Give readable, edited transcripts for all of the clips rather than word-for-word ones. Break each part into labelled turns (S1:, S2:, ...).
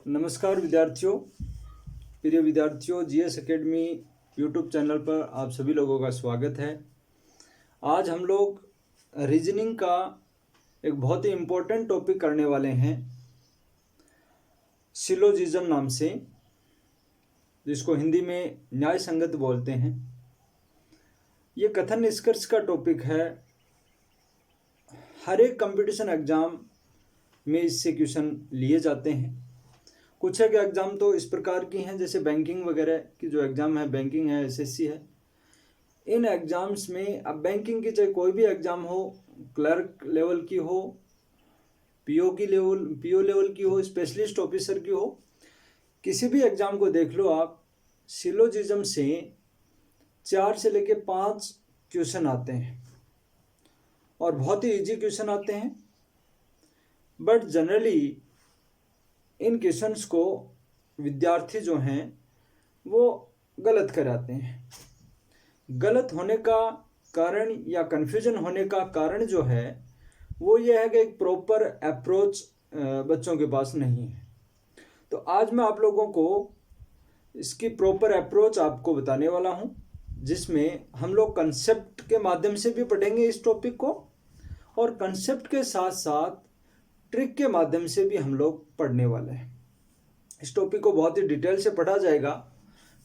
S1: नमस्कार विद्यार्थियों, प्रिय विद्यार्थियों, जीएस एकेडमी यूट्यूब चैनल पर आप सभी लोगों का स्वागत है। आज हम लोग रीजनिंग का एक बहुत ही इम्पोर्टेंट टॉपिक करने वाले हैं, सिलोजिज्म नाम से, जिसको हिंदी में न्याय संगत बोलते हैं। ये कथन निष्कर्ष का टॉपिक है। हर एक कंपटीशन एग्जाम में इससे क्वेश्चन लिए जाते हैं। कुछ एक एग्ज़ाम तो इस प्रकार की हैं, जैसे बैंकिंग वगैरह की जो एग्ज़ाम है, बैंकिंग है, एसएससी है। इन एग्ज़ाम्स में अब बैंकिंग की चाहे कोई भी एग्ज़ाम हो, क्लर्क लेवल की हो, पीओ लेवल की हो, स्पेशलिस्ट ऑफिसर की हो, किसी भी एग्ज़ाम को देख लो आप, सिलोजिज्म से 4 से लेके 5 क्वेश्चन आते हैं और बहुत ही इजी क्वेश्चन आते हैं। बट जनरली इन क्वेश्चंस को विद्यार्थी जो हैं वो गलत कराते हैं। गलत होने का कारण या कन्फ्यूजन होने का कारण जो है वो ये है कि एक प्रॉपर अप्रोच बच्चों के पास नहीं है। तो आज मैं आप लोगों को इसकी प्रॉपर अप्रोच आपको बताने वाला हूँ, जिसमें हम लोग कंसेप्ट के माध्यम से भी पढ़ेंगे इस टॉपिक को, और कंसेप्ट के साथ साथ ट्रिक के माध्यम से भी हम लोग पढ़ने वाले हैं। इस टॉपिक को बहुत ही डिटेल से पढ़ा जाएगा।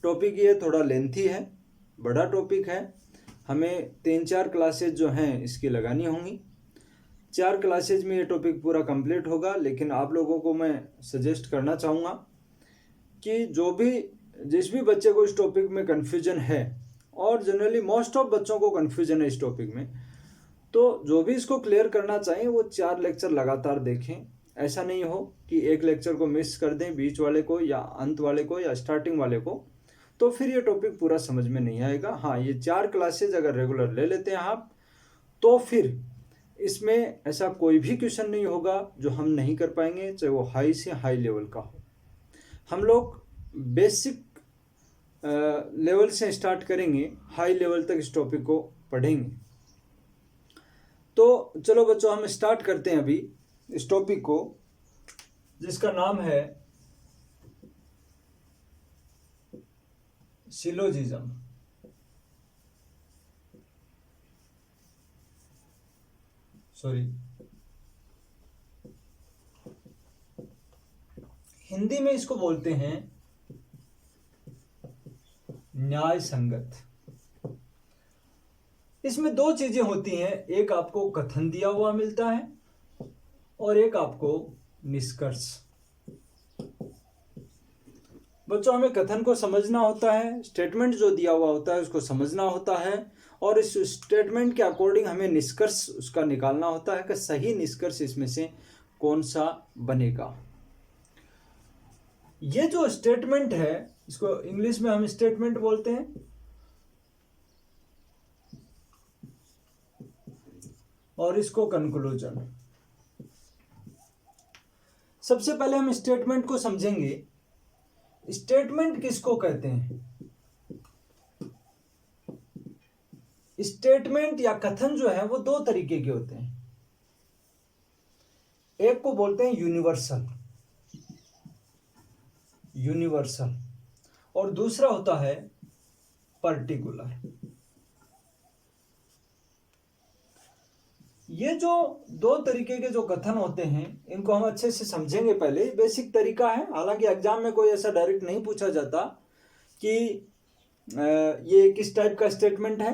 S1: टॉपिक ये थोड़ा लेंथी है, बड़ा टॉपिक है। हमें 3-4 क्लासेज जो हैं इसकी लगानी होंगी। 4 क्लासेज में ये टॉपिक पूरा कंप्लीट होगा। लेकिन आप लोगों को मैं सजेस्ट करना चाहूँगा कि जिस भी बच्चे को इस टॉपिक में कन्फ्यूजन है, और जनरली मोस्ट ऑफ बच्चों को कन्फ्यूजन है इस टॉपिक में, तो जो भी इसको क्लियर करना चाहें वो 4 लेक्चर लगातार देखें। ऐसा नहीं हो कि एक लेक्चर को मिस कर दें, बीच वाले को या अंत वाले को या स्टार्टिंग वाले को, तो फिर ये टॉपिक पूरा समझ में नहीं आएगा। हाँ, ये 4 क्लासेज अगर रेगुलर ले लेते हैं आप, तो फिर इसमें ऐसा कोई भी क्वेश्चन नहीं होगा जो हम नहीं कर पाएंगे, चाहे वो हाई से हाई लेवल का हो। हम लोग बेसिक लेवल से स्टार्ट करेंगे, हाई लेवल तक इस टॉपिक को पढ़ेंगे। तो चलो बच्चों, हम स्टार्ट करते हैं अभी इस टॉपिक को, जिसका नाम है सिलोजिज्म। हिंदी में इसको बोलते हैं न्याय संगत। इसमें 2 चीजें होती हैं, एक आपको कथन दिया हुआ मिलता है और एक आपको निष्कर्ष। बच्चों, हमें कथन को समझना होता है, स्टेटमेंट जो दिया हुआ होता है उसको समझना होता है, और इस स्टेटमेंट के अकॉर्डिंग हमें निष्कर्ष उसका निकालना होता है कि सही निष्कर्ष इसमें से कौन सा बनेगा। ये जो स्टेटमेंट है, इसको इंग्लिश में हम स्टेटमेंट बोलते हैं, और इसको कंक्लूजन। सबसे पहले हम स्टेटमेंट को समझेंगे। स्टेटमेंट किसको कहते हैं? स्टेटमेंट या कथन जो है वो 2 तरीके के होते हैं। एक को बोलते हैं यूनिवर्सल, और दूसरा होता है पर्टिकुलर। ये जो 2 तरीके के जो कथन होते हैं, इनको हम अच्छे से समझेंगे। पहले बेसिक तरीका है, हालांकि एग्जाम में कोई ऐसा डायरेक्ट नहीं पूछा जाता कि ये किस टाइप का स्टेटमेंट है,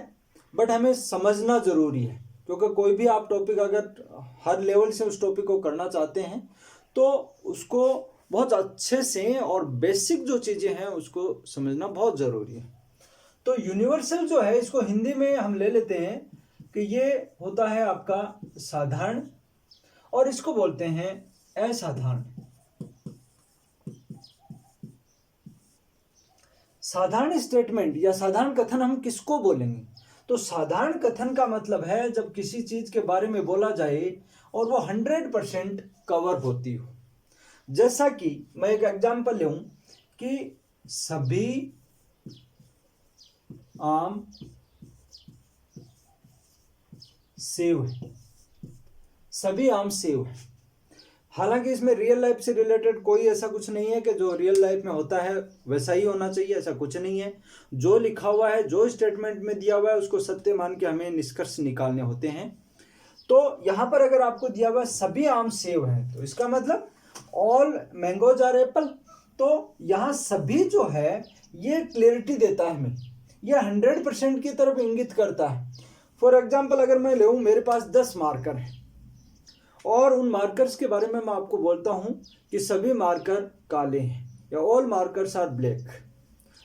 S1: बट हमें समझना जरूरी है, क्योंकि कोई भी आप टॉपिक अगर हर लेवल से उस टॉपिक को करना चाहते हैं तो उसको बहुत अच्छे से और बेसिक जो चीजें हैं उसको समझना बहुत जरूरी है। तो यूनिवर्सल जो है, इसको हिंदी में हम ले लेते हैं कि ये होता है आपका साधारण, और इसको बोलते हैं असाधारण। साधारण स्टेटमेंट या साधारण कथन हम किसको बोलेंगे? तो साधारण कथन का मतलब है जब किसी चीज के बारे में बोला जाए और वो 100% कवर होती हो। जैसा कि मैं एक एग्जांपल लूं कि सभी आम सेव है, सभी आम सेव है। हालांकि इसमें रियल लाइफ से रिलेटेड कोई ऐसा कुछ नहीं है कि जो रियल लाइफ में होता है वैसा ही होना चाहिए, ऐसा कुछ नहीं है। जो लिखा हुआ है, जो स्टेटमेंट में दिया हुआ है, उसको सत्य मान के हमें निष्कर्ष निकालने होते हैं। तो यहाँ पर अगर आपको दिया हुआ सभी आम सेब हैं, तो इसका मतलब ऑल मैंगोज आर एप्पल। तो यहाँ सभी जो है ये क्लियरिटी देता है हमें, ये 100% की तरफ इंगित करता है। फॉर एग्जाम्पल अगर मैं लूँ, मेरे पास 10 मार्कर हैं और उन मार्कर्स के बारे में मैं आपको बोलता हूँ कि सभी मार्कर काले हैं या all markers are black,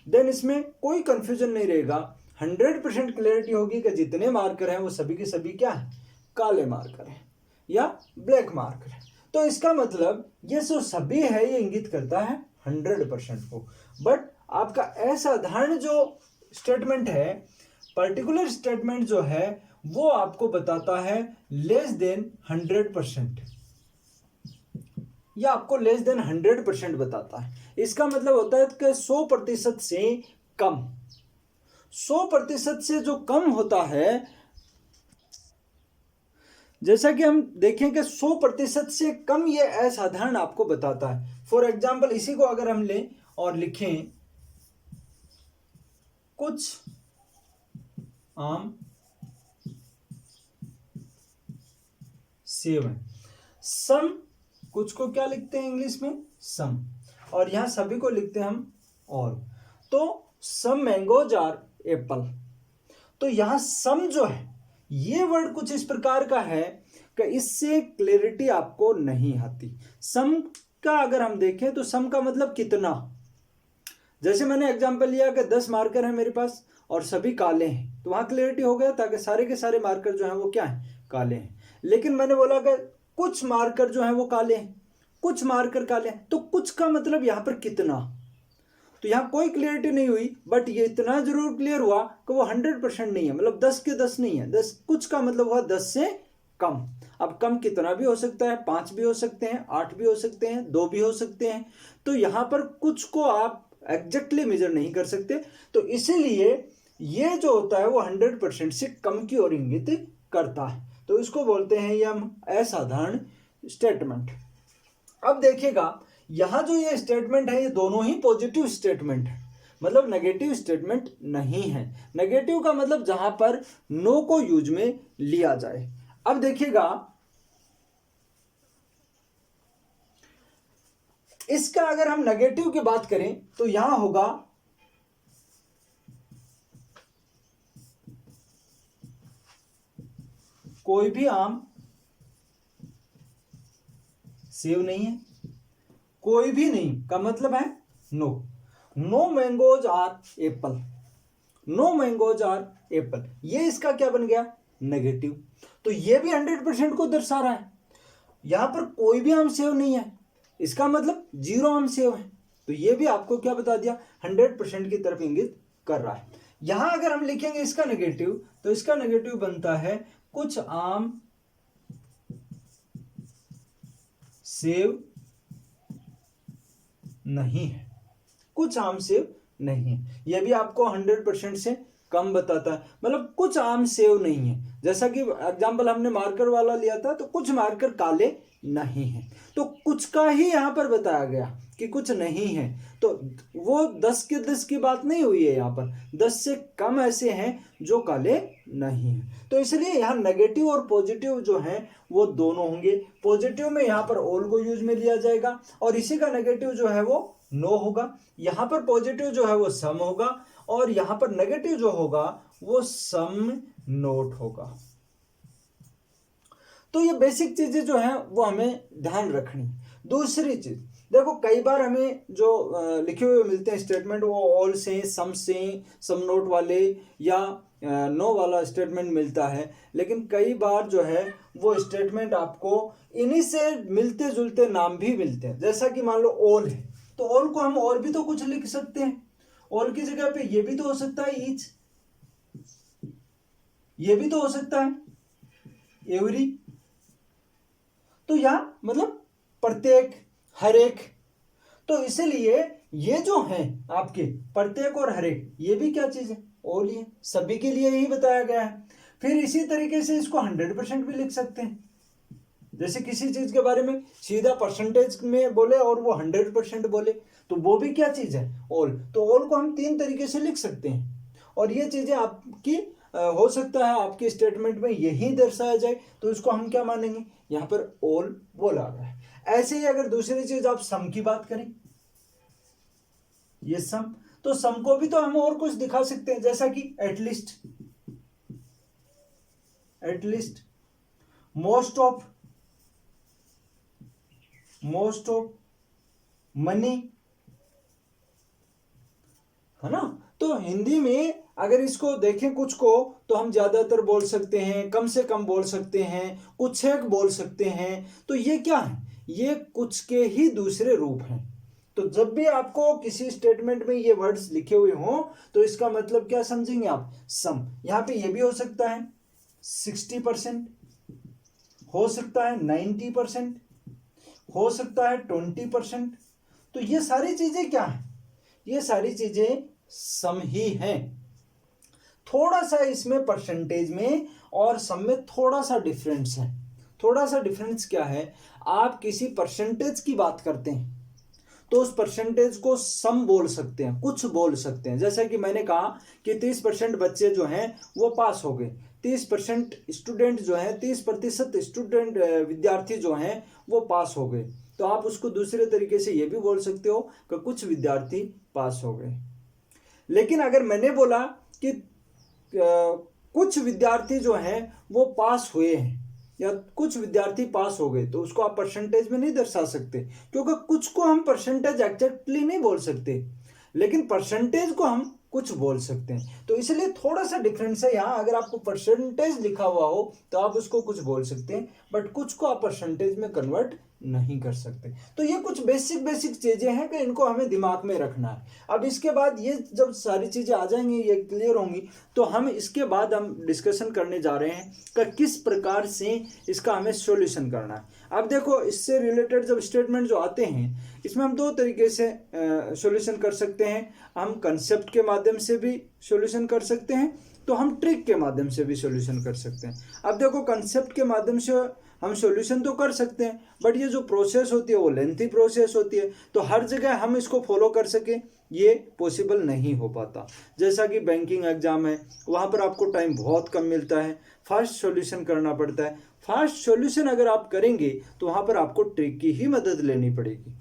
S1: then इसमें कोई कंफ्यूजन नहीं रहेगा, 100% क्लियरिटी होगी कि जितने मार्कर हैं वो सभी के सभी क्या है, काले मार्कर हैं या ब्लैक मार्कर है। तो इसका मतलब ये जो सभी है ये इंगित करता है 100% को। बट आपका असाधारण जो स्टेटमेंट है, पर्टिकुलर स्टेटमेंट जो है वो आपको बताता है लेस देन 100%, या आपको लेस देन 100% बताता है। इसका मतलब होता है कि 100% से कम, 100% से जो कम होता है, जैसा कि हम देखें कि 100% से कम ये असाधारण आपको बताता है। फॉर एग्जाम्पल इसी को अगर हम लें और लिखें, कुछ आम सेव है, सम, कुछ को क्या लिखते हैं इंग्लिश में, सम, और यहां सभी को लिखते हैं हम ऑल। तो सम मैंगोज आर एप्पल। तो यहां सम जो है ये वर्ड कुछ इस प्रकार का है कि इससे क्लैरिटी आपको नहीं आती। सम का अगर हम देखें तो सम का मतलब कितना, जैसे मैंने एग्जांपल लिया कि 10 मार्कर है मेरे पास और सभी काले हैं, तो वहां क्लैरिटी हो गया ताकि सारे के सारे मार्कर जो हैं वो क्या है, काले हैं। लेकिन मैंने बोला कि कुछ मार्कर जो हैं वो काले हैं, कुछ मार्कर काले हैं, तो कुछ का मतलब यहां पर कितना, तो यहां कोई क्लियरिटी नहीं हुई, बट ये इतना जरूर क्लियर हुआ कि वो 100% नहीं है, मतलब 10 के 10 नहीं है, 10 कुछ का मतलब हुआ 10 से कम। अब कम कितना भी हो सकता है, 5 भी हो सकते हैं, 8 भी हो सकते हैं, 2 भी हो सकते हैं। तो यहां पर कुछ को आप एग्जैक्टली मेजर नहीं कर सकते, तो इसीलिए ये जो होता है वो 100% से कम की ओर इंगित करता है। तो इसको बोलते हैं ये हम असाधारण स्टेटमेंट। अब देखिएगा यहां जो ये स्टेटमेंट है ये दोनों ही पॉजिटिव स्टेटमेंट है, मतलब नेगेटिव स्टेटमेंट नहीं है। नेगेटिव का मतलब जहां पर नो को यूज में लिया जाए। अब देखिएगा इसका अगर हम नेगेटिव की बात करें तो यहां होगा कोई भी आम सेव नहीं है, कोई भी नहीं का मतलब है no, no mangoes are apple, no mangoes are apple, ये इसका क्या बन गया, नेगेटिव। तो ये भी 100% को दर्शा रहा है। यहां पर कोई भी आम सेव नहीं है, इसका मतलब 0 आम सेव है, तो ये भी आपको क्या बता दिया, 100% की तरफ इंगित कर रहा है। यहां अगर हम लिखेंगे इसका नेगेटिव, तो इसका नेगेटिव बनता है कुछ आम सेव नहीं है, कुछ आम सेव नहीं है, यह भी आपको 100% से कम बताता है, मतलब कुछ आम सेव नहीं है। जैसा कि एग्जांपल हमने मार्कर वाला लिया था, तो कुछ मार्कर काले नहीं है, तो कुछ का ही यहां पर बताया गया कि कुछ नहीं है। तो वो 10 के 10 की बात नहीं हुई है, यहां पर 10 से कम ऐसे हैं जो काले नहीं है। तो इसलिए यहां नेगेटिव और पॉजिटिव जो है वो दोनों होंगे। पॉजिटिव में यहां पर ऑल को यूज में लिया जाएगा और इसी का नेगेटिव जो है वो नो होगा। यहां पर पॉजिटिव जो है वो सम होगा और यहां पर नेगेटिव जो होगा वो सम नोट होगा। तो ये बेसिक चीजें जो है वो हमें ध्यान रखनी। दूसरी चीज देखो, कई बार हमें जो लिखे हुए मिलते हैं स्टेटमेंट, वो ऑल से, सम नोट वाले या नो वाला स्टेटमेंट मिलता है, लेकिन कई बार जो है वो स्टेटमेंट आपको इन्हीं से मिलते जुलते नाम भी मिलते हैं। जैसा कि मान लो ऑल है, तो ऑल को हम और भी तो कुछ लिख सकते हैं, ऑल की जगह पे ये भी तो हो सकता है ईच, ये भी तो हो सकता है एवरी। तो यहां मतलब प्रत्येक, हर एक। तो इसलिए ये जो है आपके प्रत्येक और हर एक, ये भी क्या चीज है, ऑल ही है, सभी के लिए ही बताया गया है। फिर इसी तरीके से इसको 100% भी लिख सकते हैं, जैसे किसी चीज के बारे में सीधा परसेंटेज में बोले और वो 100% बोले, तो वो भी क्या चीज है, ऑल। तो ऑल को हम 3 तरीके से लिख सकते हैं, और ये चीजें आपकी हो सकता है आपके स्टेटमेंट में यही दर्शाया जाए, तो इसको हम क्या मानेंगे, यहाँ पर ऑल बोला गया है। ऐसे ही अगर दूसरी चीज आप सम की बात करें, ये सम, तो सम को भी तो हम और कुछ दिखा सकते हैं, जैसा कि एटलीस्ट, मोस्ट ऑफ, मनी, है ना। तो हिंदी में अगर इसको देखें कुछ को, तो हम ज्यादातर बोल सकते हैं, कम से कम बोल सकते हैं, कुछ एक बोल सकते हैं। तो ये क्या है, ये कुछ के ही दूसरे रूप हैं। तो जब भी आपको किसी स्टेटमेंट में ये वर्ड्स लिखे हुए हों, तो इसका मतलब क्या समझेंगे आप, सम। यहां पे ये भी हो सकता है 60%, हो सकता है 90%, हो सकता है 20%। तो ये सारी चीजें क्या है, ये सारी चीजें सम ही हैं। थोड़ा सा इसमें परसेंटेज में और सम में थोड़ा सा डिफरेंस है। थोड़ा सा डिफरेंस क्या है, आप किसी परसेंटेज की बात करते हैं तो उस परसेंटेज को सम बोल सकते हैं, कुछ बोल सकते हैं। जैसा कि मैंने कहा कि 30% बच्चे जो हैं वो पास हो गए, 30% स्टूडेंट जो हैं, 30% स्टूडेंट विद्यार्थी जो हैं वो पास हो गए। तो आप उसको दूसरे तरीके से ये भी बोल सकते हो कि कुछ विद्यार्थी पास हो गए। लेकिन अगर मैंने बोला कि कुछ विद्यार्थी जो हैं वो पास हुए हैं या कुछ विद्यार्थी पास हो गए, तो उसको आप परसेंटेज में नहीं दर्शा सकते, क्योंकि कुछ को हम परसेंटेज एग्जैक्टली नहीं बोल सकते, लेकिन परसेंटेज को हम कुछ बोल सकते हैं। तो इसलिए थोड़ा सा डिफरेंस है यहाँ। अगर आपको परसेंटेज लिखा हुआ हो तो आप उसको कुछ बोल सकते हैं, बट कुछ को आप परसेंटेज में कन्वर्ट नहीं कर सकते। तो ये कुछ बेसिक चीजें हैं कि इनको हमें दिमाग में रखना है। अब इसके बाद ये जब सारी चीजें आ जाएंगी, ये क्लियर होंगी, तो हम इसके बाद हम डिस्कशन करने जा रहे हैं कि किस प्रकार से इसका हमें सॉल्यूशन करना है। अब देखो, इससे रिलेटेड जब स्टेटमेंट जो आते हैं, इसमें हम 2 तरीके से सॉल्यूशन कर सकते हैं। हम कंसेप्ट के माध्यम से भी सॉल्यूशन कर सकते हैं, तो हम ट्रिक के माध्यम से भी सॉल्यूशन कर सकते हैं। अब देखो, कंसेप्ट के माध्यम से हम सॉल्यूशन तो कर सकते हैं, बट ये जो प्रोसेस होती है वो लेंथी प्रोसेस होती है, तो हर जगह हम इसको फॉलो कर सके ये पॉसिबल नहीं हो पाता। जैसा कि बैंकिंग एग्जाम है, वहाँ पर आपको टाइम बहुत कम मिलता है, फास्ट सॉल्यूशन करना पड़ता है। फास्ट सॉल्यूशन अगर आप करेंगे तो वहाँ पर आपको ट्रिक की ही मदद लेनी पड़ेगी।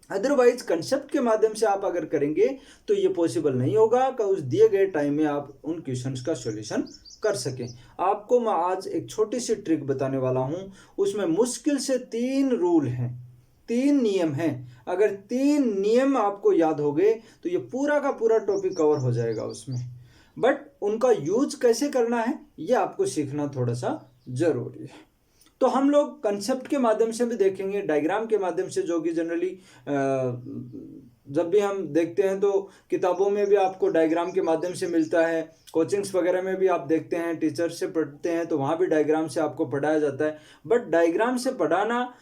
S1: अदरवाइज कंसेप्ट के माध्यम से आप अगर करेंगे तो ये पॉसिबल नहीं होगा कि उस दिए गए टाइम में आप उन क्वेश्चंस का सॉल्यूशन कर सकें। आपको मैं आज एक छोटी सी ट्रिक बताने वाला हूं, उसमें मुश्किल से 3 रूल हैं, 3 नियम हैं। अगर 3 नियम आपको याद हो गए तो ये पूरा का पूरा टॉपिक कवर हो जाएगा उसमें। बट उनका यूज कैसे करना है ये आपको सीखना थोड़ा सा जरूरी है। तो हम लोग कंसेप्ट के माध्यम से भी देखेंगे, डायग्राम के माध्यम से, जो कि जनरली जब भी हम देखते हैं तो किताबों में भी आपको डायग्राम के माध्यम से मिलता है, कोचिंग्स वगैरह में भी आप देखते हैं, टीचर से पढ़ते हैं तो वहाँ भी डायग्राम से आपको पढ़ाया जाता है। बट डायग्राम से पढ़ाना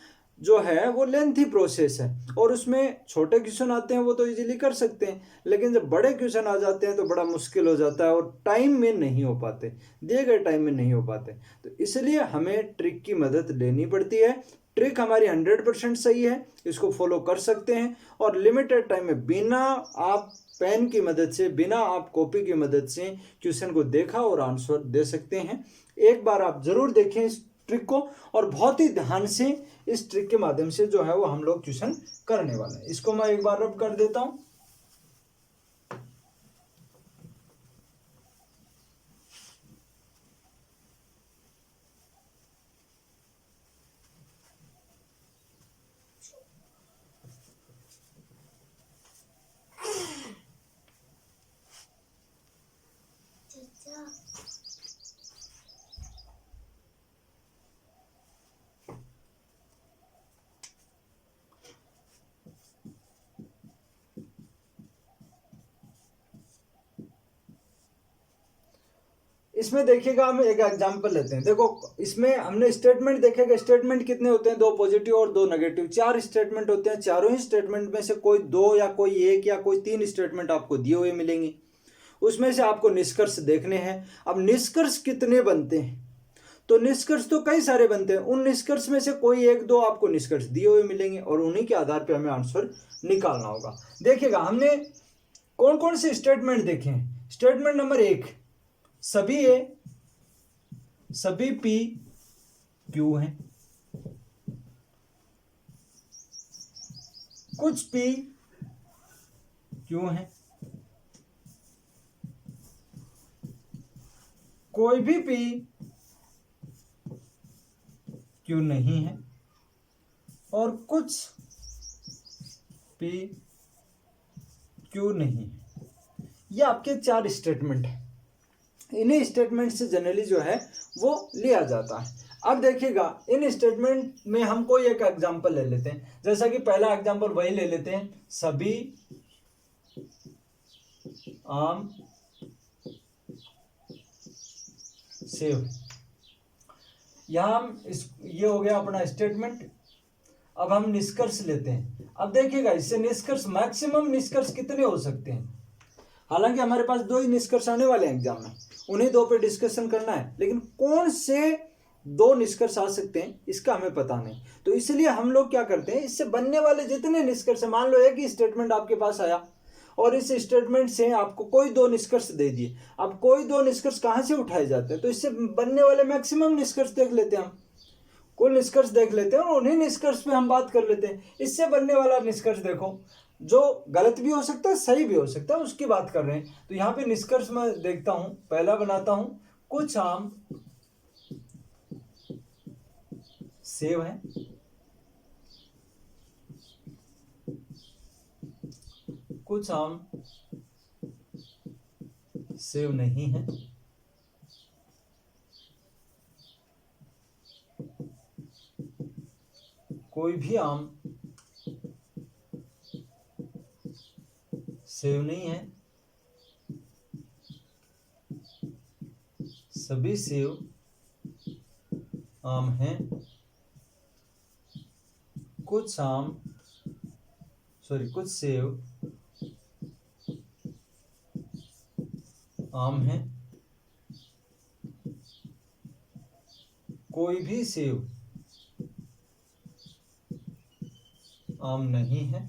S1: जो है वो लेंथी प्रोसेस है, और उसमें छोटे क्वेश्चन आते हैं वो तो इजीली कर सकते हैं, लेकिन जब बड़े क्वेश्चन आ जाते हैं तो बड़ा मुश्किल हो जाता है और टाइम में नहीं हो पाते, दिए गए टाइम में नहीं हो पाते। तो इसलिए हमें ट्रिक की मदद लेनी पड़ती है। ट्रिक हमारी 100% सही है, इसको फॉलो कर सकते हैं, और लिमिटेड टाइम में बिना आप पेन की मदद से, बिना आप कॉपी की मदद से क्वेश्चन को देखा और आंसर दे सकते हैं। एक बार आप जरूर देखें इस ट्रिक को, और बहुत ही ध्यान से इस ट्रिक के माध्यम से जो है वो हम लोग क्वेश्चन करने वाले हैं। इसको मैं एक बार रब कर देता हूं। इसमें देखिएगा, हम एक एग्जांपल लेते हैं। देखो, इसमें हमने स्टेटमेंट देखेगा, स्टेटमेंट कितने होते हैं, 2 पॉजिटिव और 2 नेगेटिव, 4 स्टेटमेंट होते हैं। चारों ही स्टेटमेंट में से कोई 2 या कोई 1 या कोई 3 स्टेटमेंट आपको दिए हुए मिलेंगे। उसमें से आपको निष्कर्ष देखने हैं। अब निष्कर्ष कितने बनते हैं, तो निष्कर्ष तो कई सारे बनते हैं, उन निष्कर्ष में से कोई एक दो आपको निष्कर्ष दिए हुए मिलेंगे और उन्हीं के आधार पर हमें आंसर निकालना होगा। देखिएगा हमने कौन कौन से स्टेटमेंट देखे हैं। स्टेटमेंट नंबर 1, सभी ए सभी पी क्यू हैं, कुछ पी क्यू हैं, कोई भी पी क्यू नहीं है, और कुछ पी क्यू नहीं है। ये आपके 4 स्टेटमेंट हैं। इन्हीं स्टेटमेंट से जनरली जो है वो लिया जाता है। अब देखिएगा इन स्टेटमेंट में हम कोई एक एग्जांपल ले लेते हैं, जैसा कि पहला एग्जांपल वही ले लेते हैं, सभी आम सेव। यहां हम ये हो गया अपना स्टेटमेंट। अब हम निष्कर्ष लेते हैं। अब देखिएगा इससे निष्कर्ष मैक्सिमम निष्कर्ष कितने हो सकते हैं। हालांकि हमारे पास 2 ही निष्कर्ष आने वाले हैं एग्जाम में, उन्हीं 2 पे डिस्कशन करना है, लेकिन कौन से 2 निष्कर्ष आ सकते हैं इसका हमें पता नहीं। तो इसलिए हम लोग क्या करते हैं, इससे बनने वाले जितने निष्कर्ष, मान लो एक ही स्टेटमेंट आपके पास आया और इस स्टेटमेंट से आपको कोई 2 निष्कर्ष दे दिए। अब कोई 2 निष्कर्ष कहां से उठाए जाते हैं, तो इससे बनने वाले मैक्सिमम निष्कर्ष देख लेते हैं, हम कुल निष्कर्ष देख लेते हैं और उन्हीं निष्कर्ष पे हम बात कर लेते हैं। इससे बनने वाला निष्कर्ष देखो, जो गलत भी हो सकता है सही भी हो सकता है, उसकी बात कर रहे हैं। तो यहाँ पे निष्कर्ष मैं देखता हूं, पहला बनाता हूं, कुछ आम सेव है, कुछ आम सेव नहीं है, कोई भी आम सेव नहीं है, सभी सेव आम हैं, कुछ सेव आम हैं, कोई भी सेव आम नहीं है,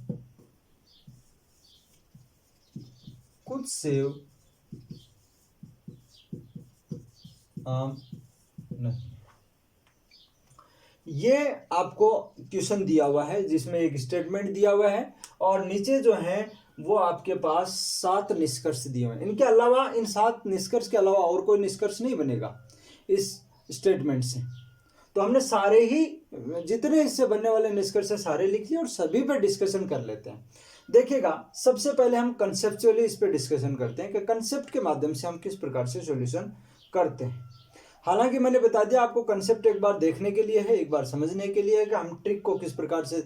S1: कुछ सेव आम नहीं। ये आपको क्वेश्चन दिया हुआ है जिसमें एक स्टेटमेंट दिया हुआ है और नीचे जो है वो आपके पास 7 निष्कर्ष दिए हुए हैं। इनके अलावा, इन 7 निष्कर्ष के अलावा और कोई निष्कर्ष नहीं बनेगा इस स्टेटमेंट से। तो हमने सारे ही जितने इससे बनने वाले निष्कर्ष है सारे लिख लिए और सभी पे डिस्कशन कर लेते हैं। देखिएगा सबसे पहले हम कंसेप्चुअली इस पे डिस्कशन करते हैं कि कंसेप्ट के माध्यम से हम किस प्रकार से सॉल्यूशन करते हैं। हालांकि मैंने बता दिया आपको कंसेप्ट एक बार देखने के लिए है, एक बार समझने के लिए है कि हम ट्रिक को किस प्रकार से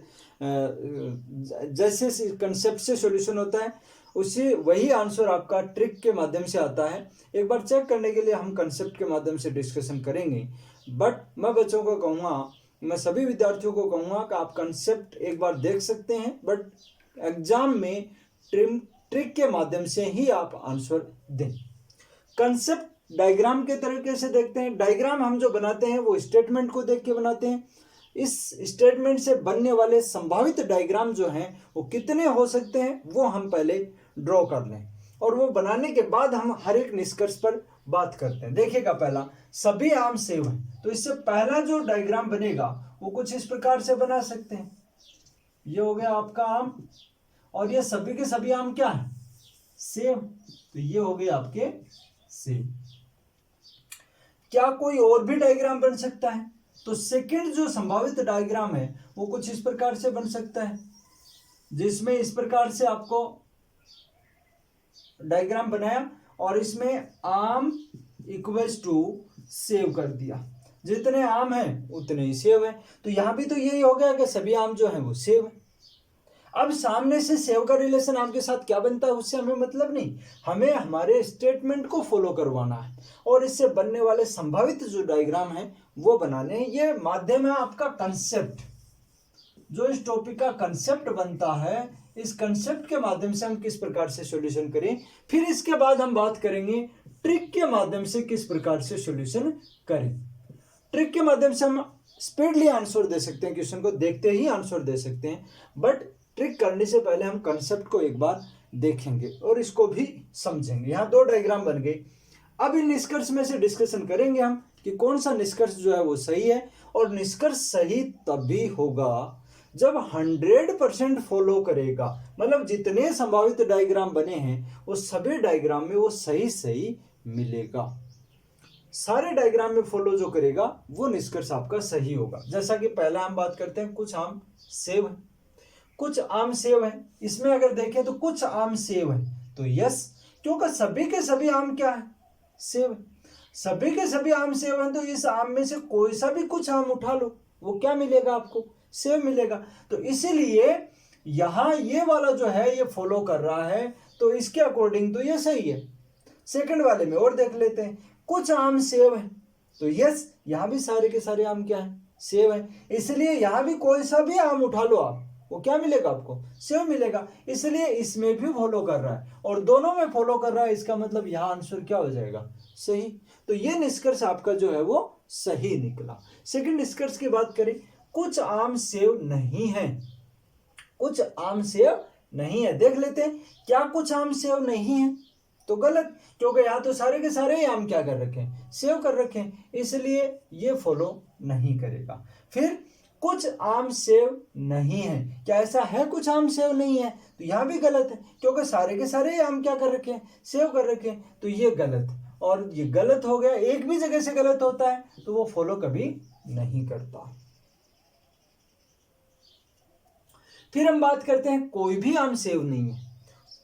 S1: जैसे कंसेप्ट से सॉल्यूशन होता है उसी वही आंसर आपका ट्रिक के माध्यम से आता है। एक बार चेक करने के लिए हम कंसेप्ट के माध्यम से डिस्कशन करेंगे। बट मैं बच्चों को कहूँगा, मैं सभी विद्यार्थियों को कहूँगा कि आप कंसेप्ट एक बार देख सकते हैं, बट एग्जाम में ट्रिक के माध्यम से ही आप आंसर दें। कंसेप्ट डायग्राम के तरीके से देखते हैं। डायग्राम हम जो बनाते हैं वो स्टेटमेंट को देख के बनाते हैं। इस स्टेटमेंट से बनने वाले संभावित डायग्राम जो हैं वो कितने हो सकते हैं वो हम पहले ड्रॉ कर लें और वो बनाने के बाद हम हर एक निष्कर्ष पर बात करते हैं। देखिएगा पहला, सभी आम सेव हैं, तो इससे पहला जो डायग्राम बनेगा वो कुछ इस प्रकार से बना सकते हैं। ये हो गया आपका आम और ये सभी के सभी आम क्या है, सेव। तो ये हो गए आपके सेव। क्या कोई और भी डायग्राम बन सकता है? तो सेकंड जो संभावित डायग्राम है वो कुछ इस प्रकार से बन सकता है, जिसमें इस प्रकार से आपको डायग्राम बनाया और इसमें आम इक्वल्स टू सेव कर दिया। जितने आम हैं उतने ही सेव है। तो यहां भी तो यही हो गया कि सभी आम जो है वो सेव है। अब सामने से सेव का रिलेशन आम के साथ क्या बनता है उससे हमें मतलब नहीं, हमें हमारे स्टेटमेंट को फॉलो करवाना है और इससे बनने वाले संभावित जो डायग्राम है वो बनाने हैं। ये माध्यम है आपका कंसेप्ट। जो इस टॉपिक का कंसेप्ट बनता है, इस कंसेप्ट के माध्यम से हम किस प्रकार से सॉल्यूशन करें, फिर इसके बाद हम बात करेंगे ट्रिक के माध्यम से किस प्रकार से सॉल्यूशन करें। ट्रिक के माध्यम से हम स्पीडली आंसर दे सकते हैं, क्वेश्चन को देखते ही आंसर दे सकते हैं, बट ट्रिक करने से पहले हम कंसेप्ट को एक बार देखेंगे और इसको भी समझेंगे। यहाँ 2 डायग्राम बन गए। अब इन निष्कर्ष में से डिस्कशन करेंगे हम कि कौन सा निष्कर्ष जो है वो सही है, और निष्कर्ष सही तभी होगा जब 100% फॉलो करेगा, मतलब जितने संभावित डायग्राम बने हैं वो सभी डायग्राम में वो सही सही मिलेगा। सारे डायग्राम में फॉलो जो करेगा वो निष्कर्ष आपका सही होगा। जैसा कि पहला हम बात करते हैं, कुछ आम सेब है, कुछ आम सेब है। इसमें अगर देखें तो कुछ आम सेब है, तो यस, क्योंकि सभी के सभी आम क्या है, सेब। सभी के सभी आम सेब हैं, तो इस आम में से कोई सा भी कुछ आम उठा लो, वो क्या मिलेगा आपको, सेब मिलेगा। तो इसीलिए यहां ये वाला जो है ये फॉलो कर रहा है, तो इसके अकॉर्डिंग तो ये सही है। सेकंड वाले में और देख लेते हैं, कुछ आम सेब है, तो यस, यहां भी सारे के सारे आम क्या है, सेब है। इसलिए यहां भी कोई सा भी आम उठा लो आप, वो क्या मिलेगा आपको, सेब मिलेगा। इसलिए इसमें भी फॉलो कर रहा है और दोनों में फॉलो कर रहा है, इसका मतलब यहां आंसर क्या हो जाएगा, सही। तो ये निष्कर्ष आपका जो है वो सही निकला। सेकंड निष्कर्ष की बात करें, कुछ आम सेब नहीं है, कुछ आम सेब नहीं है। देख लेते हैं, क्या कुछ आम सेब नहीं है, तो गलत, क्योंकि यहां तो सारे के सारे ही आम क्या कर रखे हैं, सेव कर रखे हैं, इसलिए ये फॉलो नहीं करेगा। फिर कुछ आम सेव नहीं है, क्या ऐसा है कुछ आम सेव नहीं है, तो यहां भी गलत है, क्योंकि सारे के सारे ही आम क्या कर रखे हैं, सेव कर रखे हैं, तो ये गलत, और ये गलत हो गया। एक भी जगह से गलत होता है तो वो फॉलो कभी नहीं करता। फिर हम बात करते हैं, कोई भी आम सेव नहीं है,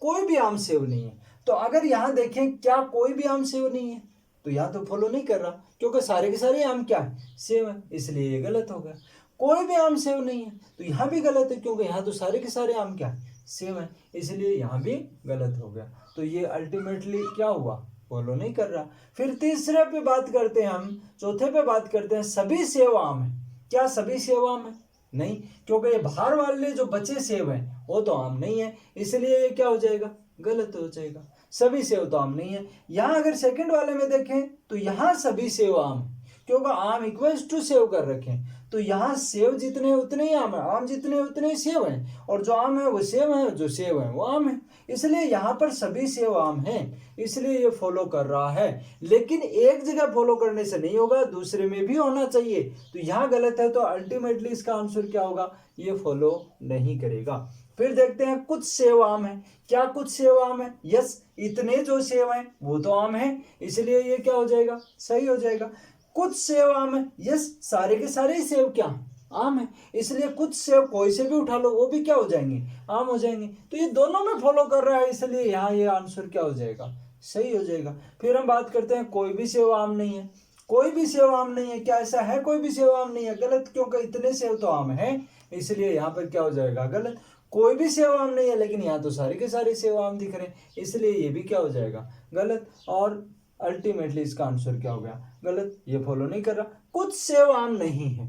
S1: कोई भी आम सेव नहीं है। तो अगर यहां देखें, क्या कोई भी आम सेव नहीं है, तो यहां तो फॉलो नहीं कर रहा, क्योंकि सारे के सारे आम क्या है, सेव है, इसलिए ये गलत हो गया। कोई भी आम सेव नहीं है, तो यहां भी गलत है, क्योंकि यहां तो सारे के सारे आम क्या है, सेव है, इसलिए यहां भी गलत हो गया। तो ये अल्टीमेटली क्या हुआ, फॉलो नहीं कर रहा। फिर तीसरे पे बात करते हैं हम, चौथे पे बात करते हैं, सभी सेव आम है, क्या सभी सेव आम है, नहीं, क्योंकि ये बाहर वाले जो बचे सेव हैं वो तो आम नहीं है, इसलिए ये क्या हो जाएगा, गलत हो जाएगा। सभी सेव तो आम नहीं है। यहां अगर सेकंड वाले में देखें तो यहां सभी सेव आम है, क्योंकि आम इक्वल्स टू सेव कर रखे हैं, तो यहां सेव जितने उतने ही आम है, आम जितने उतने ही सेव हैं, और जो आम है वो सेव है, जो सेव है वो आम है, इसलिए यहां पर सभी सेव आम हैं, इसलिए ये फॉलो कर रहा है। लेकिन एक जगह फॉलो करने से नहीं होगा, दूसरे में भी होना चाहिए, तो यहां गलत है, तो अल्टीमेटली इसका आंसर क्या होगा, ये फॉलो नहीं करेगा। फिर देखते हैं, कुछ सेव आम है, क्या कुछ सेव आम है, यस, इतने जो सेव हैं वो तो आम है, इसलिए ये क्या हो जाएगा, सही हो जाएगा। कुछ सेव आम है, यस, सारे के सारे ही सेव क्या आम है, इसलिए कुछ सेव कोई से भी उठा लो वो भी क्या हो जाएंगे, आम हो जाएंगे। तो ये दोनों में फॉलो कर रहा है, इसलिए यहाँ ये आंसर क्या हो जाएगा, सही हो जाएगा। फिर हम बात करते हैं, कोई भी सेव आम नहीं है, कोई भी सेव आम नहीं है, क्या ऐसा है कोई भी सेव आम नहीं है, गलत, क्योंकि इतने सेव तो आम है, इसलिए यहाँ पर क्या हो जाएगा, गलत। कोई भी सेव आम नहीं है, लेकिन यहाँ तो सारे के सारे सेव आम दिख रहे हैं, इसलिए ये भी क्या हो जाएगा, गलत। और अल्टीमेटली इसका आंसर क्या हो गया, गलत, ये फॉलो नहीं कर रहा। कुछ सेव आम नहीं है,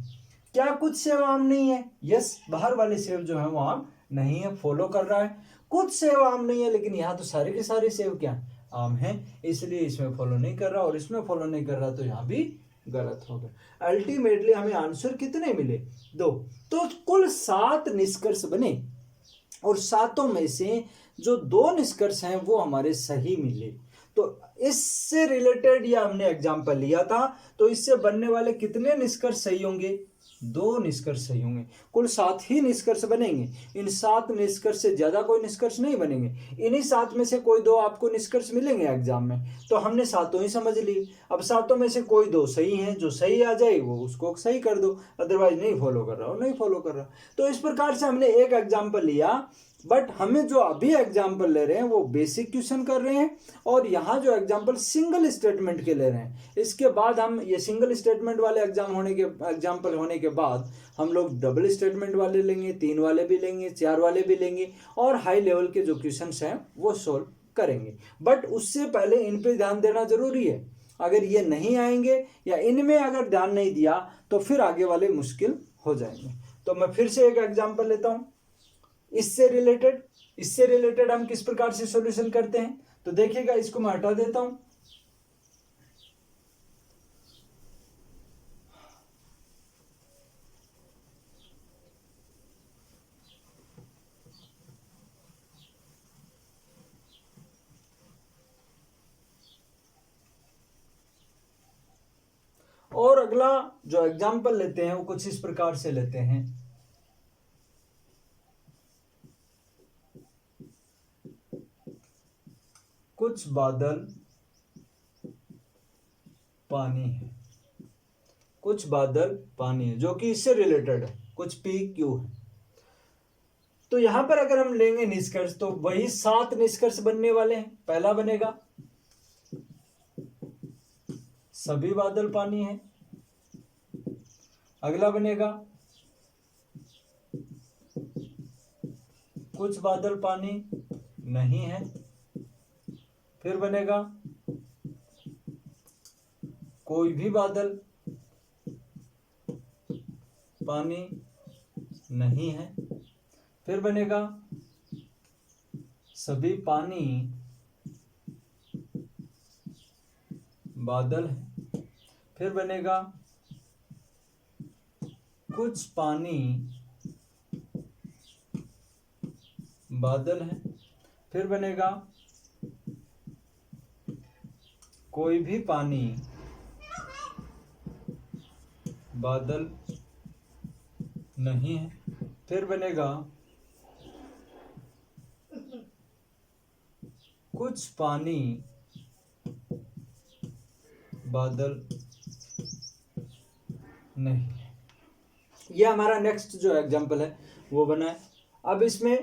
S1: क्या कुछ सेव आम नहीं है, यस, बाहर वाले सेव जो है वो आम नहीं है, फॉलो कर रहा है। कुछ सेव आम नहीं है, लेकिन यहाँ तो सारे के सारे सेव क्या आम है, इसलिए इसमें फॉलो नहीं कर रहा, और इसमें फॉलो नहीं कर रहा, तो यहाँ भी गलत हो गया। अल्टीमेटली हमें आंसर कितने मिले, 2। तो कुल 7 निष्कर्ष बने, और 7 में से जो 2 निष्कर्ष हैं वो हमारे सही मिले। तो इससे रिलेटेड या हमने एग्जाम्पल लिया था, तो इससे बनने वाले कितने निष्कर्ष सही होंगे, 2 निष्कर्ष सही होंगे। कुल 7 ही निष्कर्ष बनेंगे, इन 7 निष्कर्ष से ज्यादा कोई निष्कर्ष नहीं बनेंगे। इन्हीं 7 में से कोई 2 आपको निष्कर्ष मिलेंगे एग्जाम में, तो हमने 7 ही समझ ली। अब 7 में से कोई 2 सही हैं, जो सही आ जाए वो उसको सही कर दो, अदरवाइज नहीं फॉलो कर रहा हो नहीं फॉलो कर रहा। तो इस प्रकार से हमने एक एग्जाम्पल लिया, बट हमें जो अभी एग्जाम्पल ले रहे हैं वो बेसिक क्वेश्चन कर रहे हैं, और यहाँ जो एग्जाम्पल सिंगल स्टेटमेंट के ले रहे हैं। इसके बाद हम ये सिंगल स्टेटमेंट वाले एग्जाम्पल होने के बाद हम लोग डबल स्टेटमेंट वाले लेंगे, 3 वाले भी लेंगे, 4 वाले भी लेंगे, और हाई लेवल के जो क्वेश्चन हैं वो सोल्व करेंगे। बट उससे पहले इन पे ध्यान देना जरूरी है, अगर ये नहीं आएंगे या इनमें अगर ध्यान नहीं दिया तो फिर आगे वाले मुश्किल हो जाएंगे। तो मैं फिर से एक एग्जाम्पल लेता हूँ, इससे रिलेटेड हम किस प्रकार से सॉल्यूशन करते हैं। तो देखिएगा, इसको मैं हटा देता हूं, अगला जो एग्जाम्पल लेते हैं वो कुछ इस प्रकार से लेते हैं। कुछ बादल पानी है, कुछ बादल पानी है, जो कि इससे रिलेटेड है, कुछ पी क्यू है। तो यहां पर अगर हम लेंगे निष्कर्ष तो वही 7 निष्कर्ष बनने वाले हैं। पहला बनेगा सभी बादल पानी है, अगला बनेगा कुछ बादल पानी नहीं है, फिर बनेगा कोई भी बादल पानी नहीं है, फिर बनेगा सभी पानी बादल है, फिर बनेगा कुछ पानी बादल है, फिर बनेगा कोई भी पानी बादल नहीं है, फिर बनेगा कुछ पानी बादल नहीं। ये हमारा नेक्स्ट जो एग्जाम्पल है वो बना है। अब इसमें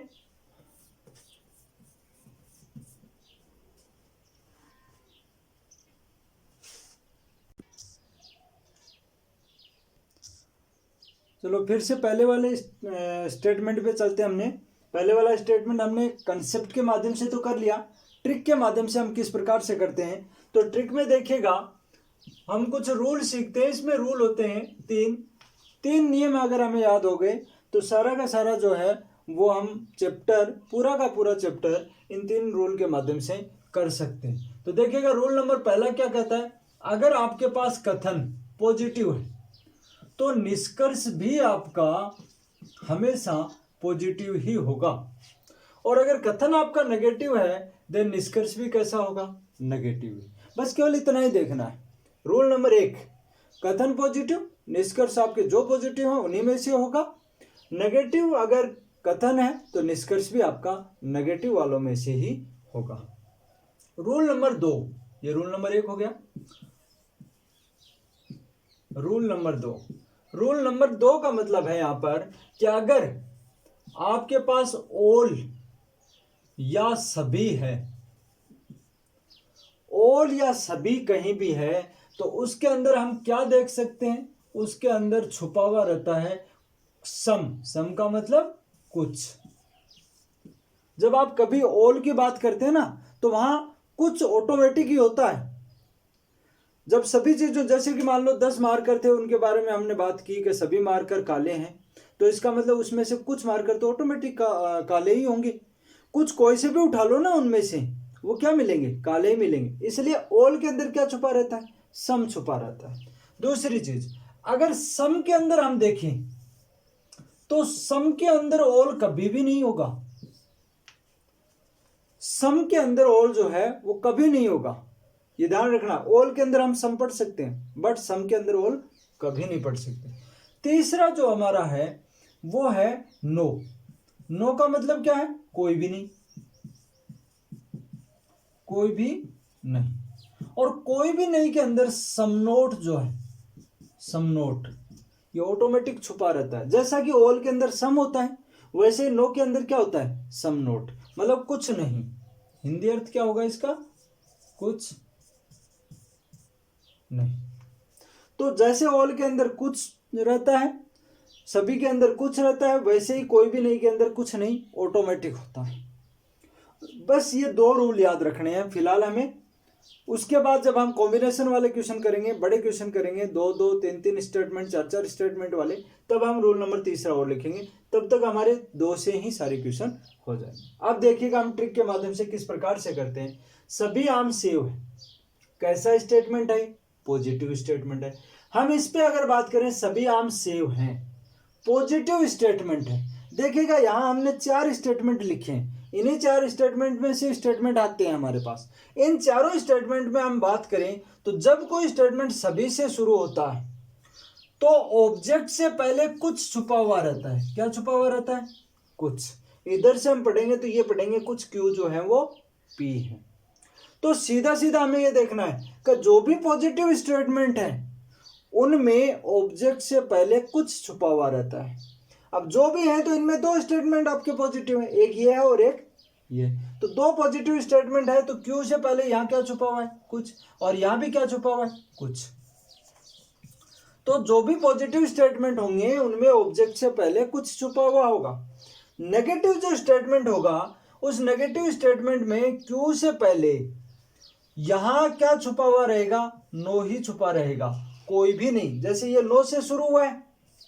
S1: चलो फिर से पहले वाले स्टेटमेंट पे चलते हैं। हमने पहले वाला स्टेटमेंट हमने कंसेप्ट के माध्यम से तो कर लिया, ट्रिक के माध्यम से हम किस प्रकार से करते हैं। तो ट्रिक में देखिएगा हम कुछ रूल सीखते हैं। इसमें रूल होते हैं तीन नियम अगर हमें याद हो गए तो सारा का सारा जो है वो हम चैप्टर पूरा का पूरा चैप्टर इन 3 रूल के माध्यम से कर सकते हैं। तो देखिएगा रूल नंबर पहला क्या कहता है, अगर आपके पास कथन पॉजिटिव है तो निष्कर्ष भी आपका हमेशा पॉजिटिव ही होगा, और अगर कथन आपका नेगेटिव है देन निष्कर्ष भी कैसा होगा, नेगेटिव ही। बस केवल इतना ही देखना है। रूल नंबर 1, कथन पॉजिटिव, निष्कर्ष आपके जो पॉजिटिव है उन्हीं में से होगा। नेगेटिव अगर कथन है तो निष्कर्ष भी आपका नेगेटिव वालों में से ही होगा। रूल नंबर 2, ये रूल नंबर 1 हो गया। रूल नंबर 2 का मतलब है यहां पर कि अगर आपके पास ऑल या सभी है, ऑल या सभी कहीं भी है तो उसके अंदर हम क्या देख सकते हैं, उसके अंदर छुपा हुआ रहता है सम का मतलब कुछ। जब आप कभी ऑल की बात करते हैं ना तो वहां कुछ ऑटोमेटिक ही होता है। जब सभी चीजों, जैसे कि मान लो 10 मार्कर थे, उनके बारे में हमने बात की कि सभी मार्कर काले हैं, तो इसका मतलब उसमें से कुछ मार्कर तो ऑटोमेटिक काले ही होंगे। कुछ कोई से भी उठा लो ना, उनमें से वो क्या मिलेंगे, काले ही मिलेंगे। इसलिए ऑल के अंदर क्या छुपा रहता है, सम छुपा रहता है। दूसरी चीज, अगर सम के अंदर हम देखें तो सम के अंदर ऑल कभी भी नहीं होगा। सम के अंदर ऑल जो है वो कभी नहीं होगा, ये ध्यान रखना। ऑल के अंदर हम सम पढ़ सकते हैं बट सम के अंदर ऑल कभी नहीं पढ़ सकते। तीसरा जो हमारा है वो है नो का मतलब क्या है, कोई भी नहीं, कोई भी नहीं। और कोई भी नहीं के अंदर सम नोट जो है, सम नोट ये ऑटोमेटिक छुपा रहता है। जैसा कि ऑल के अंदर सम होता है वैसे नो के अंदर क्या होता है, सम नोट, मतलब कुछ नहीं। हिंदी अर्थ क्या होगा इसका, कुछ नहीं। तो जैसे ऑल के अंदर कुछ रहता है, सभी के अंदर कुछ रहता है, वैसे ही कोई भी नहीं के अंदर कुछ नहीं ऑटोमेटिक होता है। बस ये 2 रूल याद रखने हैं फिलहाल हमें। उसके बाद जब हम कॉम्बिनेशन वाले क्वेश्चन करेंगे, बड़े क्वेश्चन करेंगे, 2-2 3-3 स्टेटमेंट, 4-4 स्टेटमेंट वाले, तब हम रूल नंबर 3 और लिखेंगे। तब तक हमारे 2 से ही सारे क्वेश्चन हो जाएंगे। अब देखिएगा हम ट्रिक के माध्यम से किस प्रकार से करते हैं। सभी आम सेव है, कैसा स्टेटमेंट है, पॉजिटिव स्टेटमेंट है। हम इस पे अगर बात करें, सभी आम सेव हैं, पॉजिटिव स्टेटमेंट है। देखिएगा यहां हमने 4 स्टेटमेंट लिखे हैं, इन्हीं 4 स्टेटमेंट में से स्टेटमेंट आते हैं हमारे पास। इन चारों स्टेटमेंट में हम बात करें तो जब कोई स्टेटमेंट सभी से शुरू होता है तो ऑब्जेक्ट से पहले कुछ छुपा हुआ रहता है। क्या छुपा हुआ रहता है? कुछ। इधर से हम पढ़ेंगे तो ये पढ़ेंगे कुछ Q जो है वो P है। तो सीधा सीधा हमें ये देखना है कि जो भी पॉजिटिव स्टेटमेंट है उनमें ऑब्जेक्ट से पहले कुछ छुपा हुआ रहता है। अब जो भी है तो इनमें दो स्टेटमेंट आपके पॉजिटिव है, एक ये है और एक ये। तो दो पॉजिटिव स्टेटमेंट है तो Q से पहले यहाँ क्या छुपा हुआ है? कुछ। और यहाँ भी क्या छुपा हुआ है? कुछ। तो जो भी पॉजिटिव स्टेटमेंट होंगे उनमें ऑब्जेक्ट से पहले कुछ छुपा हुआ होगा। नेगेटिव जो स्टेटमेंट होगा उस नेगेटिव स्टेटमेंट में Q से पहले यहां क्या छुपा हुआ रहेगा? नो ही छुपा रहेगा, कोई भी नहीं। जैसे ये नो से शुरू हुआ है,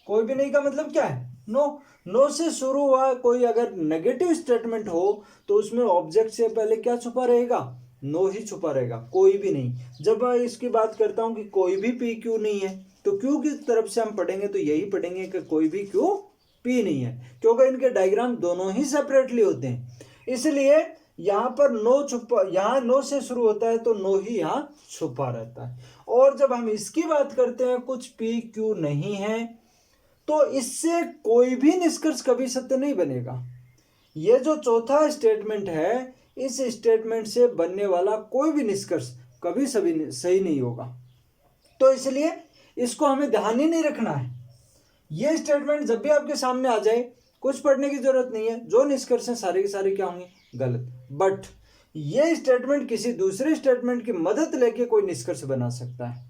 S1: कोई भी नहीं का मतलब क्या है? नो। नो से शुरू हुआ कोई अगर नेगेटिव स्टेटमेंट हो तो उसमें ऑब्जेक्ट से पहले क्या छुपा रहेगा? नो ही छुपा रहेगा, कोई भी नहीं। जब मैं इसकी बात करता हूं कि कोई भी पी क्यू नहीं है तो क्यू की तरफ से हम पढ़ेंगे तो यही पढ़ेंगे कि कोई भी क्यू पी नहीं है, क्योंकि इनके डायग्राम दोनों ही सेपरेटली होते हैं। इसलिए यहाँ पर नो छुपा, यहाँ नो से शुरू होता है तो नो ही यहाँ छुपा रहता है। और जब हम इसकी बात करते हैं कुछ पी क्यू नहीं है तो इससे कोई भी निष्कर्ष कभी सत्य नहीं बनेगा। ये जो चौथा स्टेटमेंट है इस स्टेटमेंट से बनने वाला कोई भी निष्कर्ष कभी सही नहीं होगा। तो इसलिए इसको हमें ध्यान ही नहीं रखना है। ये स्टेटमेंट जब भी आपके सामने आ जाए कुछ पढ़ने की जरूरत नहीं है, जो निष्कर्ष है सारे के सारे क्या होंगे? गलत। बट ये स्टेटमेंट किसी दूसरे स्टेटमेंट की मदद लेके कोई निष्कर्ष बना सकता है।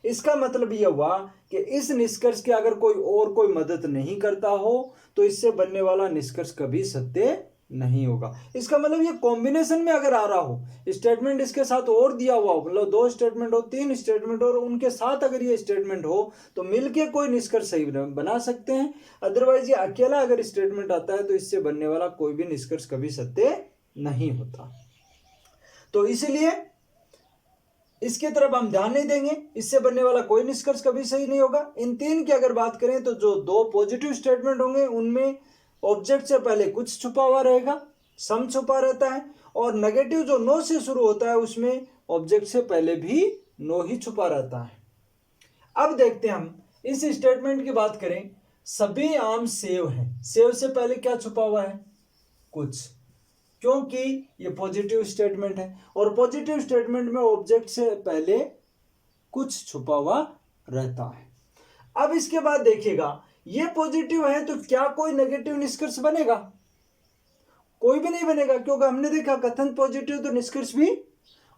S1: इसका मतलब यह हुआ कि इस निष्कर्ष की अगर कोई मदद नहीं करता हो तो इससे बनने वाला निष्कर्ष कभी सत्य नहीं होगा। इसका मतलब ये कॉम्बिनेशन में अगर आ रहा हो, स्टेटमेंट इसके साथ और दिया हुआ हो, मतलब दो स्टेटमेंट हो, तीन स्टेटमेंट हो और उनके साथ अगर ये स्टेटमेंट हो तो मिलके कोई निष्कर्ष सही बना सकते हैं। अदरवाइज ये अकेला अगर स्टेटमेंट आता है तो इससे बनने वाला कोई भी निष्कर्ष कभी सत्य नहीं होता। तो इसलिए इसके तरफ हम ध्यान नहीं देंगे, इससे बनने वाला कोई निष्कर्ष कभी सही नहीं होगा। इन तीन की अगर बात करें तो जो दो पॉजिटिव स्टेटमेंट होंगे उनमें ऑब्जेक्ट से पहले कुछ छुपा हुआ रहेगा, सम छुपा रहता है। और नेगेटिव जो नो से शुरू होता है उसमें ऑब्जेक्ट से पहले भी नो ही छुपा रहता है। अब देखते हैं हम इस स्टेटमेंट की बात करें, सभी आम सेव हैं। सेव से पहले क्या छुपा हुआ है? कुछ, क्योंकि ये पॉजिटिव स्टेटमेंट है और पॉजिटिव स्टेटमेंट में ऑब्जेक्ट से पहले कुछ छुपा हुआ रहता है। अब इसके बाद देखिएगा ये पॉजिटिव है तो क्या कोई नेगेटिव निष्कर्ष बनेगा? कोई भी नहीं बनेगा, क्योंकि हमने देखा कथन पॉजिटिव तो निष्कर्ष भी,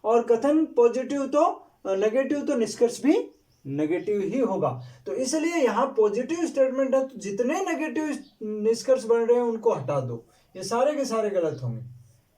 S1: और कथन पॉजिटिव तो नेगेटिव तो निष्कर्ष भी नेगेटिव ही होगा। तो इसलिए यहाँ पॉजिटिव स्टेटमेंट है तो जितने नेगेटिव निष्कर्ष बन रहे हैं उनको हटा दो, ये सारे के सारे गलत होंगे,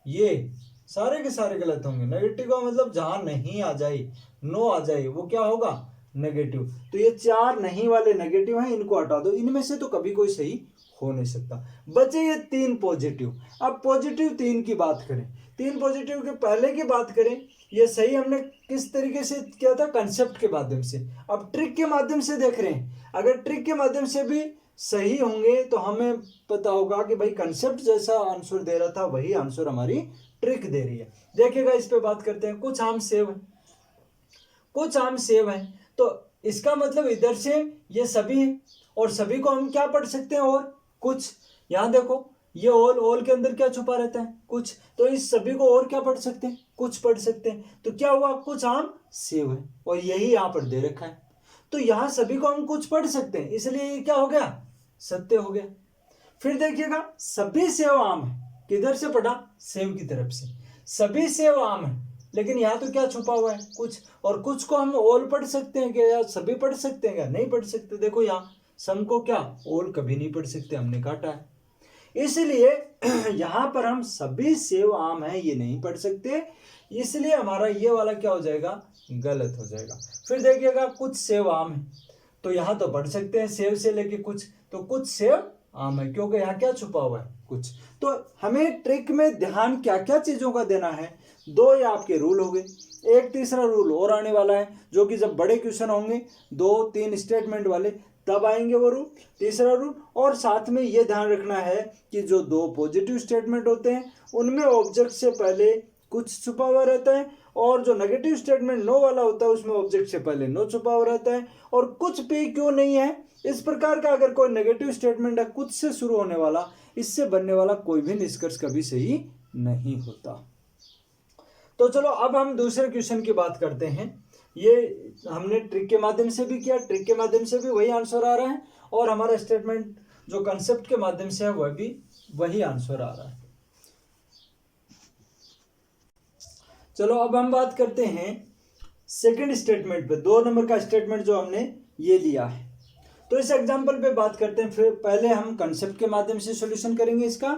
S1: ये सारे के सारे गलत होंगे। नेगेटिव का मतलब जहां नहीं आ जाए, नो आ जाए, वो क्या होगा? नेगेटिव। तो ये चार नहीं वाले नेगेटिव हैं, इनको हटा दो। इनमें से तो कभी कोई सही हो नहीं सकता। बचे ये तीन पॉजिटिव। अब पॉजिटिव तीन की बात करें, तीन पॉजिटिव के पहले की बात करें, ये सही हमने किस तरीके से किया था? कंसेप्ट के माध्यम से। अब ट्रिक के माध्यम से देख रहे हैं, अगर ट्रिक के माध्यम से भी सही होंगे तो हमें पता होगा कि भाई कंसेप्ट जैसा आंसर दे रहा था वही आंसर हमारी ट्रिक दे रही है। देखिएगा इस पे बात करते हैं। कुछ आम सेव है, कुछ आम सेव है, तो इसका मतलब इधर से ये सभी है और सभी को हम क्या पढ़ सकते हैं? और कुछ। यहां देखो ये ऑल के अंदर क्या छुपा रहता है? कुछ। तो इस सभी को और क्या पढ़ सकते हैं? कुछ पढ़ सकते हैं। तो क्या हुआ? कुछ आम सेव है और यही यहां पर दे रखा है, तो यहां सभी को हम कुछ पढ़ सकते हैं, इसलिए ये क्या हो गया? सत्य हो गया। फिर देखिएगा सभी सेव आम है, किधर से पढ़ा? सेव की तरफ से। सभी सेव आम है, लेकिन यहाँ तो क्या छुपा हुआ है? कुछ। और कुछ को हम ऑल पढ़ सकते हैं क्या, या सभी पढ़ सकते हैं क्या? नहीं पढ़ सकते। देखो यहाँ सम को क्या ऑल कभी नहीं पढ़ सकते, हमने काटा है। इसलिए यहाँ पर हम सभी सेव आम है ये नहीं पढ़ सकते, इसलिए हमारा ये वाला क्या हो जाएगा? गलत हो जाएगा। फिर देखिएगा कुछ सेव आम है, तो यहाँ तो पढ़ सकते हैं सेव से लेके कुछ, तो कुछ सेव आम है, क्योंकि यहाँ क्या छुपा हुआ है? कुछ। तो हमें ट्रिक में ध्यान क्या क्या चीजों का देना है? दो ये आपके रूल हो गए, एक तीसरा रूल और आने वाला है जो कि जब बड़े क्वेश्चन होंगे 2-3 स्टेटमेंट वाले तब आएंगे वो रूल, तीसरा रूल। और साथ में ये ध्यान रखना है कि जो दो पॉजिटिव स्टेटमेंट होते हैं उनमें ऑब्जेक्ट से पहले कुछ छुपा हुआ रहता है और जो नेगेटिव स्टेटमेंट नो वाला होता है उसमें ऑब्जेक्ट से पहले नो छुपा हुआ रहता है, और कुछ पे क्यों नहीं है, इस प्रकार का अगर कोई नेगेटिव स्टेटमेंट है कुछ से शुरू होने वाला, इससे बनने वाला कोई भी निष्कर्ष कभी सही नहीं होता। तो चलो अब हम दूसरे क्वेश्चन की बात करते हैं। ये हमने ट्रिक के माध्यम से भी किया, ट्रिक के माध्यम से भी वही आंसर आ रहा है, और हमारा स्टेटमेंट जो कंसेप्ट के माध्यम से है वह भी वही आंसर आ रहा है। चलो अब हम बात करते हैं सेकंड स्टेटमेंट पे, 2 नंबर का स्टेटमेंट जो हमने ये दिया है। तो इस एग्जांपल पे बात करते हैं। फिर पहले हम कंसेप्ट के माध्यम से सॉल्यूशन करेंगे इसका,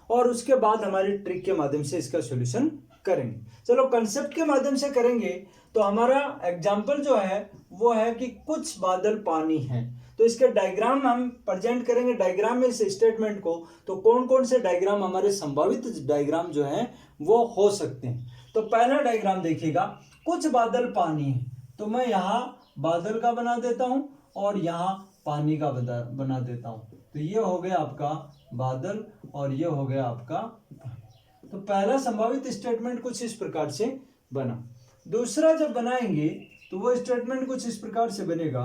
S1: और उसके बाद हमारी ट्रिक के माध्यम से इसका सॉल्यूशन करेंगे। चलो कंसेप्ट के माध्यम से करेंगे तो हमारा एग्जांपल जो है वो है कि कुछ बादल पानी है। तो इसके डायग्राम हम प्रेजेंट करेंगे, डायग्राम में इस स्टेटमेंट को। तो कौन कौन से डायग्राम हमारे संभावित डायग्राम जो है वो हो सकते हैं। तो पहला डायग्राम देखिएगा, कुछ बादल पानी है। तो मैं यहाँ बादल का बना देता हूं और यहाँ पानी का बना देता हूं। तो ये हो गया आपका बादल और ये हो गया आपका पानी। तो पहला संभावित स्टेटमेंट कुछ इस प्रकार से बना। दूसरा जब बनाएंगे तो वो स्टेटमेंट कुछ इस प्रकार से बनेगा,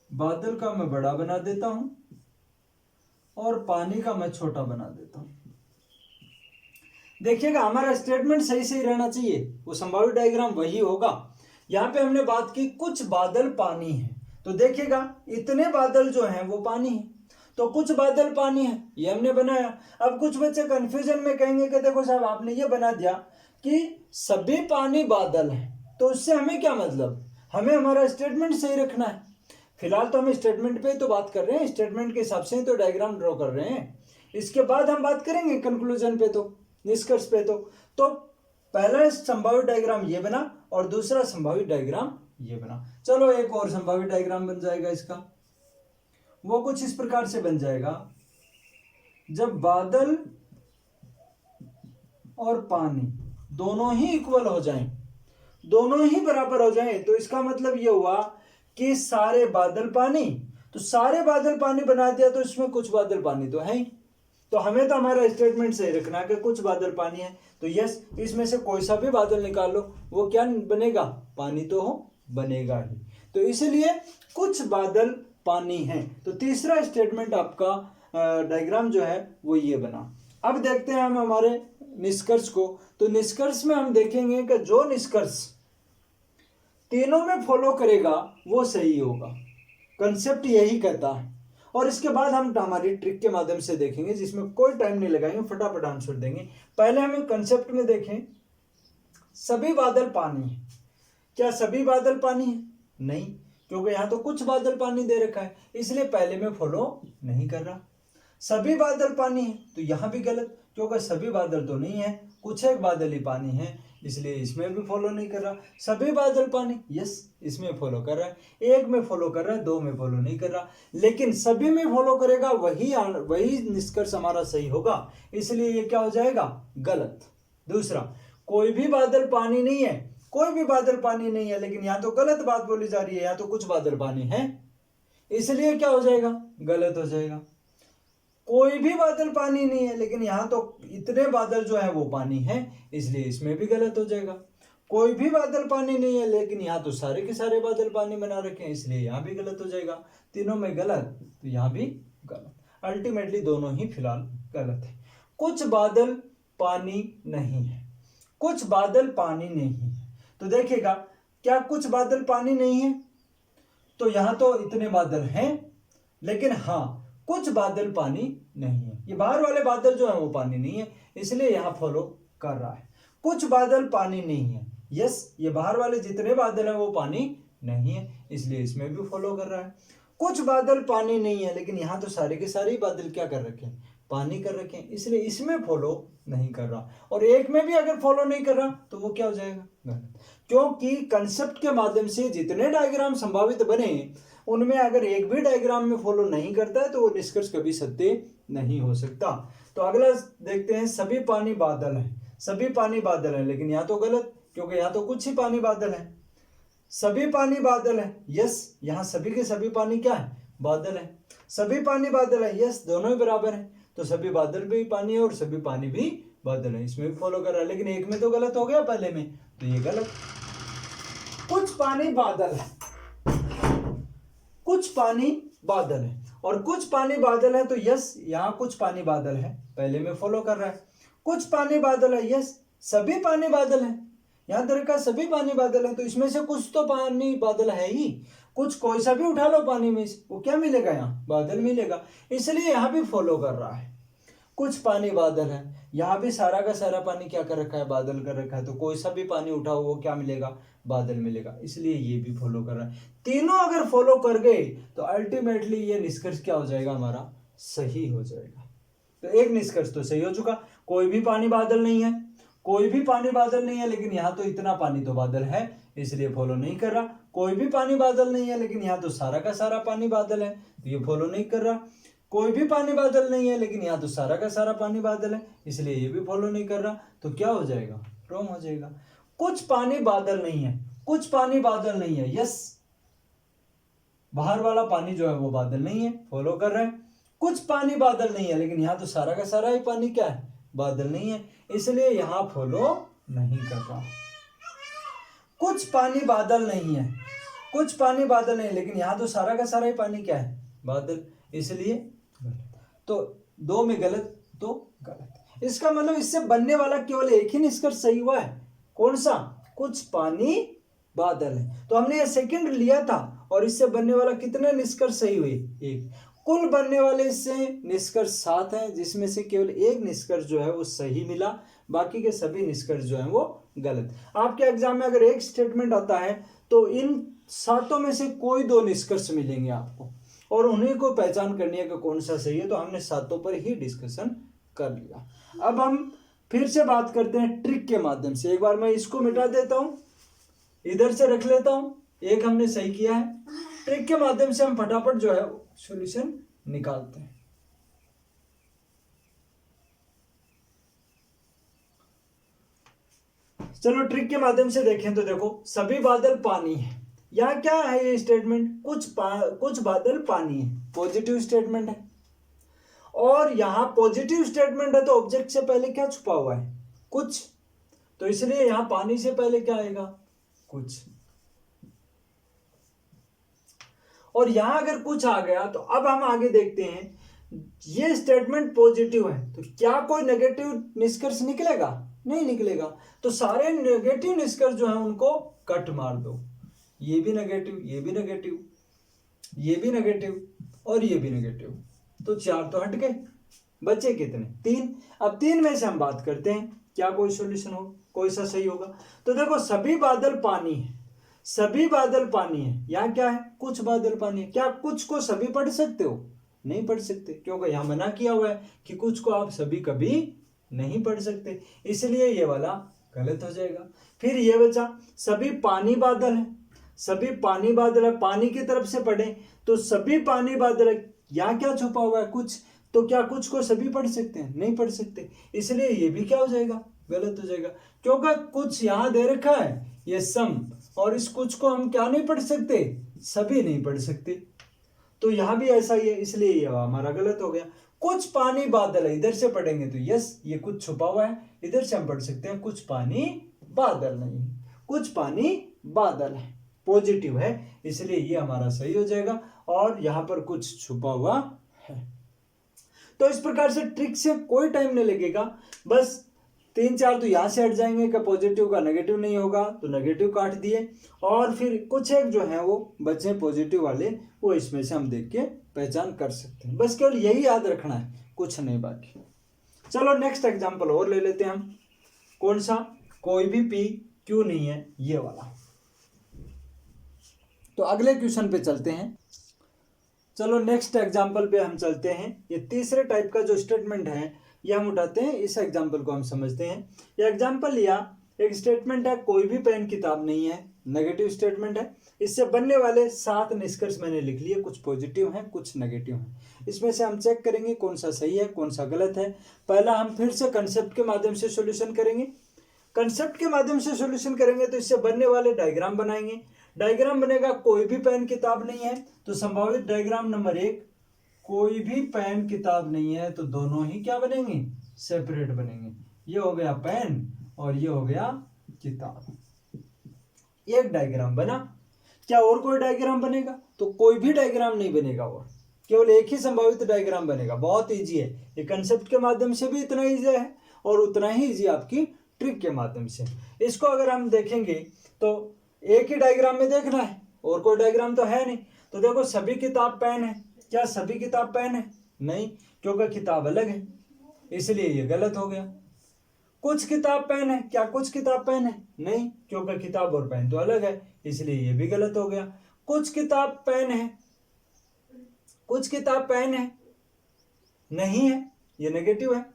S1: बादल का मैं बड़ा बना देता हूं और पानी का मैं छोटा बना देता हूं। देखिएगा हमारा स्टेटमेंट सही सही रहना चाहिए, वो संभावित डायग्राम वही होगा। यहां पे हमने बात की कुछ बादल पानी है, तो देखिएगा इतने बादल जो हैं वो पानी है, तो कुछ बादल पानी है ये हमने बनाया। अब कुछ बच्चे कंफ्यूजन में कहेंगे कि देखो साहब आपने ये बना दिया कि सभी पानी बादल है, तो उससे हमें क्या मतलब, हमें हमारा स्टेटमेंट सही रखना है। फिलहाल तो हम स्टेटमेंट पे तो बात कर रहे हैं, स्टेटमेंट के हिसाब से तो डायग्राम ड्रॉ कर रहे हैं। इसके बाद हम बात करेंगे कंक्लूजन पे, तो निष्कर्ष पे। तो पहला संभावित डायग्राम ये बना और दूसरा संभावित डायग्राम ये बना। चलो एक और संभावित डायग्राम बन जाएगा इसका, वो कुछ इस प्रकार से बन जाएगा, जब बादल और पानी दोनों ही इक्वल हो जाएं, दोनों ही बराबर हो जाएं, तो इसका मतलब ये हुआ कि सारे बादल पानी। तो सारे बादल पानी बना दिया तो इसमें कुछ बादल पानी तो है ही, तो हमें तो हमारा स्टेटमेंट सही रखना है कि कुछ बादल पानी है। तो यस, इसमें से कोई सा भी बादल निकाल लो, वो क्या बनेगा, पानी तो हो बनेगा ही। तो इसलिए कुछ बादल पानी है। तो तीसरा स्टेटमेंट आपका डायग्राम जो है वो ये बना। अब देखते हैं हम हमारे निष्कर्ष को। तो निष्कर्ष में हम देखेंगे कि जो निष्कर्ष तीनों में फॉलो करेगा वो सही होगा, कंसेप्ट यही कहता है। और इसके बाद हम हमारी ट्रिक के माध्यम से देखेंगे, जिसमें कोई टाइम नहीं लगाएंगे, फटाफट आंसर देंगे। पहले हमें कंसेप्ट में देखें, सभी बादल पानी है। क्या सभी बादल पानी है? नहीं, क्योंकि यहां तो कुछ बादल पानी दे रखा है, इसलिए पहले में फॉलो नहीं कर रहा। सभी बादल पानी है तो यहां भी गलत, क्योंकि सभी बादल तो नहीं है, कुछ एक बादल ही पानी है, इसलिए इसमें भी फॉलो नहीं कर रहा। सभी बादल पानी, यस, इसमें फॉलो कर रहा है, एक में फॉलो कर रहा है, दो में फॉलो नहीं कर रहा। लेकिन सभी में फॉलो करेगा वही निष्कर्ष हमारा सही होगा, इसलिए ये क्या हो जाएगा, गलत। दूसरा, कोई भी बादल पानी नहीं है, कोई भी बादल पानी नहीं है, लेकिन यहां तो गलत बात बोली जा रही है, यहां तो कुछ बादल पानी है, इसलिए क्या हो जाएगा, गलत हो जाएगा। कोई भी बादल पानी नहीं है, लेकिन यहां तो इतने बादल जो है वो पानी है, इसलिए इसमें भी गलत हो जाएगा। कोई भी बादल पानी नहीं है, लेकिन यहां तो सारे के सारे बादल पानी बना रखे हैं, इसलिए यहां भी गलत हो जाएगा। तीनों में गलत, तो यहां भी गलत। अल्टीमेटली दोनों ही फिलहाल गलत है। कुछ बादल पानी नहीं है, कुछ बादल पानी नहीं है। तो देखिएगा, क्या कुछ बादल पानी नहीं है, तो यहां तो इतने बादल हैं, लेकिन हाँ कुछ बादल पानी नहीं है। ये बाहर वाले बादल जो है वो पानी नहीं है, इसलिए यहां फॉलो कर रहा है। कुछ बादल पानी नहीं है, यस, ये बाहर वाले जितने बादल हैं वो पानी नहीं है, इसलिए इसमें भी फॉलो कर रहा है। कुछ बादल पानी नहीं है, लेकिन यहां तो सारे के सारे बादल क्या कर रखे हैं, पानी कर रखे हैं, इसलिए इसमें फॉलो नहीं कर रहा। और एक में भी अगर फॉलो नहीं कर रहा तो वो क्या हो जाएगा, गलत। क्योंकि कंसेप्ट के माध्यम से जितने डायग्राम संभावित बने उनमें अगर एक भी डायग्राम में फॉलो नहीं करता है तो वो निष्कर्ष कभी सत्य नहीं हो सकता। तो अगला देखते हैं, सभी पानी बादल है। सभी पानी बादल है, लेकिन यहाँ तो गलत, क्योंकि यहाँ तो कुछ ही पानी बादल है। सभी पानी बादल है, यस, यहाँ सभी के सभी पानी क्या है, बादल है। सभी पानी बादल है, यस, दोनों ही बराबर है, तो सभी बादल भी पानी है और सभी पानी भी बादल है, इसमें भी फॉलो कर रहा है, लेकिन एक में तो गलत हो गया पहले में, तो ये गलत। कुछ पानी बादल है, कुछ पानी बादल है, और कुछ पानी बादल है, तो यस यहाँ कुछ पानी बादल है, पहले में फॉलो कर रहा है। कुछ पानी बादल है, यस सभी पानी बादल है, यहाँ देखा सभी पानी बादल है, तो इसमें से कुछ तो पानी बादल है ही, कुछ कोई सा भी उठा लो पानी में से, वो क्या मिलेगा, यहाँ बादल मिलेगा, इसलिए यहाँ भी फॉलो कर रहा है। कुछ पानी बादल है, यहाँ भी सारा का सारा पानी क्या कर रखा है, बादल कर रखा है, तो कोई सा भी पानी उठाओ वो क्या मिलेगा, बादल मिलेगा, इसलिए ये भी फॉलो कर रहा है। तीनों अगर फॉलो कर गए तो अल्टीमेटली ये निष्कर्ष क्या हो जाएगा, हमारा सही हो जाएगा। तो एक निष्कर्ष तो सही हो चुका, कोई भी पानी बादल नहीं है, कोई भी पानी बादल नहीं है, लेकिन यहाँ तो इतना पानी तो बादल है, इसलिए फॉलो नहीं कर रहा। कोई भी पानी बादल नहीं है, लेकिन यहाँ तो सारा का सारा पानी बादल है, तो ये फॉलो नहीं कर रहा। कोई भी पानी बादल नहीं है, लेकिन यहाँ तो सारा का सारा पानी बादल है, इसलिए ये भी फॉलो नहीं कर रहा, तो क्या हो जाएगा, रॉन्ग हो जाएगा। कुछ पानी बादल नहीं है, कुछ पानी बादल नहीं है, यस बाहर वाला पानी जो है वो बादल नहीं है, फॉलो कर रहे हैं। कुछ पानी बादल नहीं है, लेकिन यहाँ तो सारा का सारा ही पानी क्या है, बादल नहीं है, इसलिए यहाँ फॉलो नहीं कर रहा। कुछ पानी बादल नहीं है, कुछ पानी बादल नहीं, लेकिन यहाँ तो सारा का सारा ही पानी क्या है, बादल, इसलिए गलत। तो दो में गलत, तो गलत। इसका मतलब इससे बनने वाला केवल एक ही निष्कर्ष सही हुआ है, कौन सा, कुछ पानी बादल है। तो हमने ये सेकंड लिया था, और इससे बनने वाला कितने निष्कर्ष सही हुए, एक। कुल बनने वाले इससे निष्कर्ष 7 हैं, जिसमें से केवल एक निष्कर्ष जो है वो सही मिला, बाकी के सभी निष्कर्ष जो है वो गलत। आपके एग्जाम में अगर एक स्टेटमेंट आता है तो इन 7 में से कोई 2 निष्कर्ष मिलेंगे आपको, और उन्हीं को पहचान करनी है कि कौन सा सही है। तो हमने 7 पर ही डिस्कशन कर लिया। अब हम फिर से बात करते हैं ट्रिक के माध्यम से। एक बार मैं इसको मिटा देता हूँ, इधर से रख लेता हूँ, एक हमने सही किया है। ट्रिक के माध्यम से हम फटाफट जो है सॉल्यूशन निकालते हैं। चलो ट्रिक के माध्यम से देखें तो देखो, सभी बादल पानी है। यहाँ क्या है ये स्टेटमेंट, कुछ बादल पानी है, पॉजिटिव स्टेटमेंट है। और यहाँ पॉजिटिव स्टेटमेंट है, तो ऑब्जेक्ट से पहले क्या छुपा हुआ है, कुछ, तो इसलिए यहाँ पानी से पहले क्या आएगा, कुछ। और यहां अगर कुछ आ गया तो अब हम आगे देखते हैं, ये स्टेटमेंट पॉजिटिव है, तो क्या कोई नेगेटिव निष्कर्ष निकलेगा, नहीं निकलेगा। तो सारे नेगेटिव निष्कर्ष जो है उनको कट मार दो, ये भी नेगेटिव, ये भी नेगेटिव, ये भी नेगेटिव, और ये भी नेगेटिव, तो 4 तो हट गए, बचे कितने, 3। अब 3 में से हम बात करते हैं क्या कोई सॉल्यूशन हो, कोई सा सही होगा। तो देखो सभी बादल पानी है, सभी बादल पानी है, यहाँ क्या है, कुछ बादल पानी है। क्या कुछ को सभी पढ़ सकते हो, नहीं पढ़ सकते, क्योंकि यहाँ मना किया हुआ है कि कुछ को आप सभी कभी नहीं पढ़ सकते, इसलिए ये वाला गलत हो जाएगा। फिर ये बचा, सभी पानी बादल है, सभी पानी बादल है, पानी की तरफ से पढ़े तो सभी पानी बादल है, यहाँ क्या छुपा हुआ है, कुछ, तो क्या कुछ को सभी पढ़ सकते हैं, नहीं पढ़ सकते, इसलिए ये भी क्या हो जाएगा, गलत हो जाएगा। क्योंकि कुछ यहाँ दे रखा है ये सम, और इस कुछ को हम क्या नहीं पढ़ सकते, सभी नहीं पढ़ सकते, तो यहाँ भी ऐसा ही है, इसलिए ये हमारा गलत हो गया। कुछ पानी बादल है, इधर से पढ़ेंगे तो यस ये कुछ छुपा हुआ है, इधर से हम पढ़ सकते हैं कुछ पानी बादल नहीं, कुछ पानी बादल है, पॉजिटिव है, इसलिए ये हमारा सही हो जाएगा, और यहाँ पर कुछ छुपा हुआ है। तो इस प्रकार से ट्रिक से कोई टाइम नहीं लगेगा, बस 3-4 तो यहाँ से हट जाएंगे कि पॉजिटिव का नेगेटिव नहीं होगा, तो नेगेटिव काट दिए, और फिर कुछ एक जो है वो बचे पॉजिटिव वाले, वो इसमें से हम देख के पहचान कर सकते हैं। बस केवल यही याद रखना है, कुछ नहीं बाकी। चलो नेक्स्ट एग्जांपल और ले लेते हैं हम, कौन सा, कोई भी पी क्यों नहीं है, ये वाला। तो अगले क्वेश्चन पे चलते हैं। चलो नेक्स्ट एग्जाम्पल पे हम चलते हैं। ये तीसरे टाइप का जो स्टेटमेंट है ये हम उठाते हैं, इस एग्जाम्पल को हम समझते हैं। ये एग्जाम्पल लिया, एक स्टेटमेंट है कोई भी पेन किताब नहीं है, नेगेटिव स्टेटमेंट है। इससे बनने वाले 7 निष्कर्ष मैंने लिख लिए, कुछ पॉजिटिव हैं कुछ नेगेटिव हैं। इसमें से हम चेक करेंगे कौन सा सही है कौन सा गलत है। पहला हम फिर से कंसेप्ट के माध्यम से सॉल्यूशन करेंगे। कंसेप्ट के माध्यम से सॉल्यूशन करेंगे तो इससे बनने वाले डायग्राम बनाएंगे। डायग्राम बनेगा कोई भी पेन किताब नहीं है, तो संभावित डायग्राम नंबर 1, कोई भी पेन किताब नहीं है, तो दोनों ही क्या बनेंगे, सेपरेट बनेंगे। ये हो गया पेन और ये हो गया किताब। एक डायग्राम बना। क्या और कोई डायग्राम बनेगा? तो कोई भी डायग्राम नहीं बनेगा, और केवल एक ही संभावित डायग्राम बनेगा। बहुत इजी है ये, कंसेप्ट के माध्यम से भी इतना इजी है और उतना ही इजी आपकी ट्रिक के माध्यम से। इसको अगर हम देखेंगे तो एक ही डायग्राम में देखना है, और कोई डायग्राम तो है नहीं। तो देखो सभी किताब पेन है, क्या सभी किताब पेन है? नहीं, क्योंकि किताब अलग है, इसलिए ये गलत हो गया। कुछ किताब पेन है, क्या कुछ किताब पेन है? नहीं, क्योंकि किताब और पेन तो अलग है, इसलिए ये भी गलत हो गया। कुछ किताब पेन है, कुछ किताब पेन है, नहीं है, ये नेगेटिव है।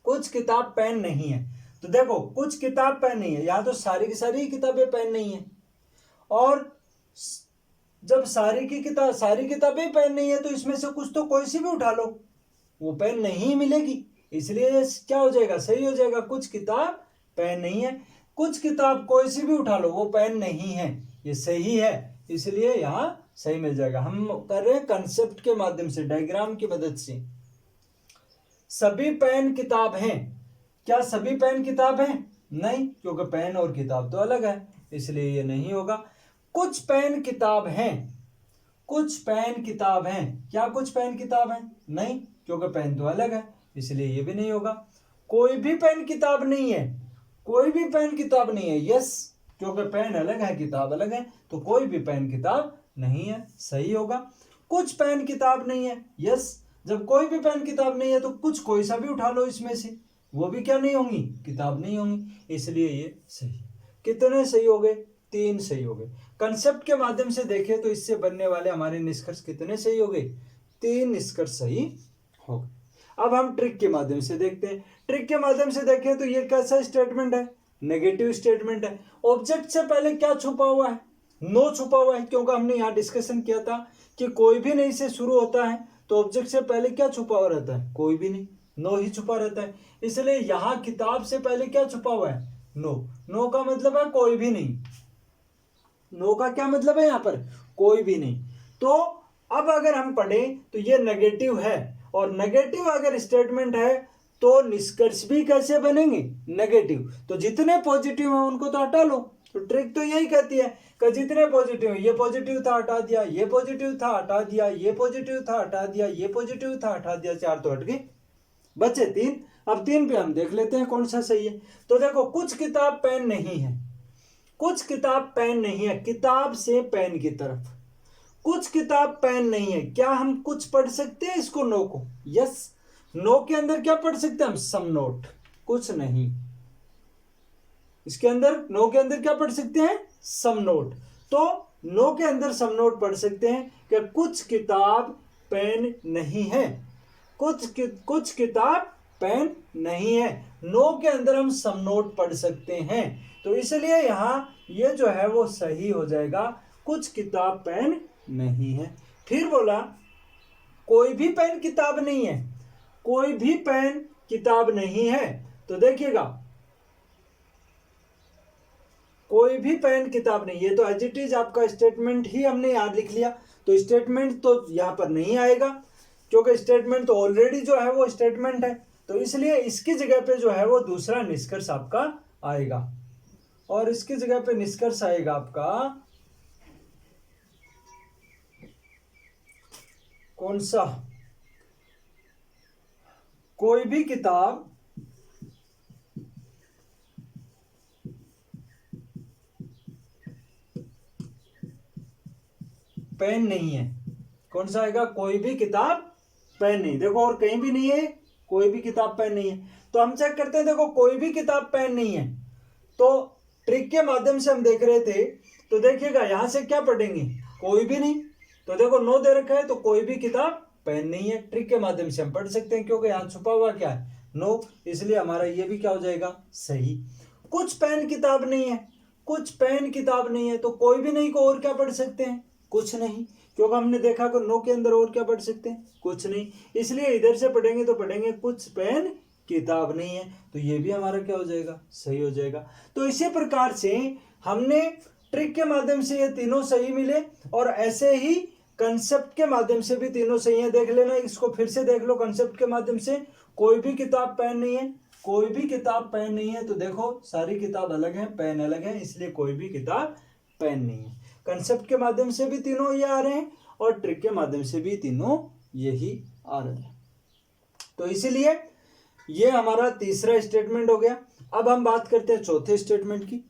S1: कुछ किताब पेन नहीं है, तो देखो कुछ किताब पेन नहीं है, या तो सारी की सारी किताबें पेन नहीं है, और जब सारी किताबें पेन नहीं है तो इसमें से कुछ तो कोई सी भी उठा लो, वो पेन नहीं मिलेगी, इसलिए ये क्या हो जाएगा? सही हो जाएगा। कुछ किताब पेन नहीं है, कुछ किताब कोई सी भी उठा लो वो पेन नहीं है, ये सही है, इसलिए यहाँ सही मिल जाएगा। हम कर रहे हैं कंसेप्ट के माध्यम से, डायग्राम की मदद से। सभी पेन किताब हैं, क्या सभी पेन किताब हैं? नहीं, क्योंकि पेन और किताब तो अलग है, इसलिए ये नहीं होगा। कुछ पेन किताब हैं, कुछ पेन किताब हैं, क्या कुछ पेन किताब हैं? नहीं, क्योंकि पेन तो अलग है, इसलिए ये भी नहीं होगा। कोई भी पेन किताब नहीं है, कोई भी पेन किताब नहीं है, यस, क्योंकि पेन अलग है किताब अलग है, तो कोई भी पेन किताब नहीं है, सही होगा। कुछ पेन किताब नहीं है, यस, जब कोई भी पेन किताब नहीं है तो कुछ कोई सा भी उठा लो इसमें से, वो भी क्या नहीं होंगी? किताब नहीं होंगी, इसलिए ये सही। कितने सही हो गए? 3 सही हो गए। कंसेप्ट के माध्यम से देखें तो इससे बनने वाले हमारे निष्कर्ष कितने सही हो गए? 3 निष्कर्ष सही हो गए। अब हम ट्रिक के माध्यम से देखते हैं। ट्रिक के माध्यम से देखें तो ये कैसा स्टेटमेंट है? नेगेटिव स्टेटमेंट है। ऑब्जेक्ट से पहले क्या छुपा हुआ है? नो छुपा हुआ है, क्योंकि हमने यहाँ डिस्कशन किया था कि कोई भी नहीं से शुरू होता है तो ऑब्जेक्ट से पहले क्या छुपा हुआ रहता है? कोई भी नहीं, नो ही छुपा रहता है। इसलिए यहाँ किताब से पहले क्या छुपा हुआ है? नो। नो का मतलब है कोई भी नहीं। नो का क्या मतलब है यहाँ पर? कोई भी नहीं। तो अब अगर हम पढ़ें तो ये नेगेटिव है, और नेगेटिव अगर स्टेटमेंट है तो निष्कर्ष भी कैसे बनेंगे? नेगेटिव। तो जितने पॉजिटिव हैं उनको तो हटा लो। तो ट्रिक तो यही कहती है कि जितने पॉजिटिव हैं, ये पॉजिटिव था हटा दिया, ये पॉजिटिव था हटा दिया, ये पॉजिटिव था हटा दिया, ये पॉजिटिव था हटा दिया, 4 तो हट गए, बचे 3। अब 3 पे हम देख लेते हैं कौन सा सही है। तो देखो कुछ किताब पेन नहीं है, कुछ किताब पेन नहीं है, किताब से पेन की तरफ। कुछ किताब पेन नहीं है, क्या हम कुछ पढ़ सकते हैं इसको? नो को, यस। नो के अंदर क्या पढ़ सकते हैं हम? सम नोट। कुछ नहीं, इसके अंदर नो के अंदर क्या पढ़ सकते हैं? सम नोट। तो नो के अंदर सम नोट पढ़ सकते हैं कि कुछ किताब पेन नहीं है, कुछ किताब पेन नहीं है। नो के अंदर हम सम नोट पढ़ सकते हैं, तो इसलिए यहाँ ये जो है वो सही हो जाएगा, कुछ किताब पेन नहीं है। फिर बोला कोई भी पेन किताब नहीं है, कोई भी पेन किताब नहीं है। तो देखिएगा कोई भी पेन किताब नहीं, ये तो एज इट इज आपका स्टेटमेंट ही हमने याद लिख लिया, तो स्टेटमेंट तो यहाँ पर नहीं आएगा, क्योंकि स्टेटमेंट तो ऑलरेडी जो है वो स्टेटमेंट है, तो इसलिए इसकी जगह पे जो है वो दूसरा निष्कर्ष आपका आएगा, और इसकी जगह पे निष्कर्ष आएगा आपका कौन सा? कोई भी किताब पेन नहीं है। कौन सा आएगा? कोई भी किताब पेन नहीं। देखो और कहीं भी नहीं है, कोई भी किताब पेन नहीं है। तो हम चेक करते हैं, देखो कोई भी किताब पेन नहीं है, तो ट्रिक के माध्यम से हम देख रहे थे, तो देखिएगा यहां से क्या पढ़ेंगे? कोई भी नहीं। तो देखो नो दे रखा है, तो कोई भी किताब पेन नहीं है। ट्रिक के माध्यम से हम पढ़ सकते हैं, क्योंकि यहाँ छुपा हुआ क्या है? नो, इसलिए हमारा ये भी क्या हो जाएगा? सही। कुछ पेन किताब नहीं है, कुछ पेन किताब नहीं है, तो कोई भी नहीं को और क्या पढ़ सकते हैं? कुछ नहीं, क्योंकि हमने देखा कि नो के अंदर और क्या पढ़ सकते हैं? कुछ नहीं, इसलिए इधर से पढ़ेंगे तो पढ़ेंगे कुछ पेन किताब नहीं है, तो ये भी हमारा क्या हो जाएगा? सही हो जाएगा। तो इसी प्रकार से हमने ट्रिक के माध्यम से ये तीनों सही मिले, और ऐसे ही कंसेप्ट के माध्यम से भी तीनों सही है। देख लेना, इसको फिर से देख लो। कंसेप्ट के माध्यम से कोई भी किताब पेन नहीं है, कोई भी किताब पेन नहीं है। तो देखो सारी किताब अलग है, पेन अलग है, इसलिए कोई भी किताब पेन नहीं है। कंसेप्ट के माध्यम से भी तीनों ये आ रहे हैं और ट्रिक के माध्यम से भी तीनों यही आ रहे हैं। तो इसीलिए ये हमारा तीसरा स्टेटमेंट हो गया। अब हम बात करते हैं चौथे स्टेटमेंट की।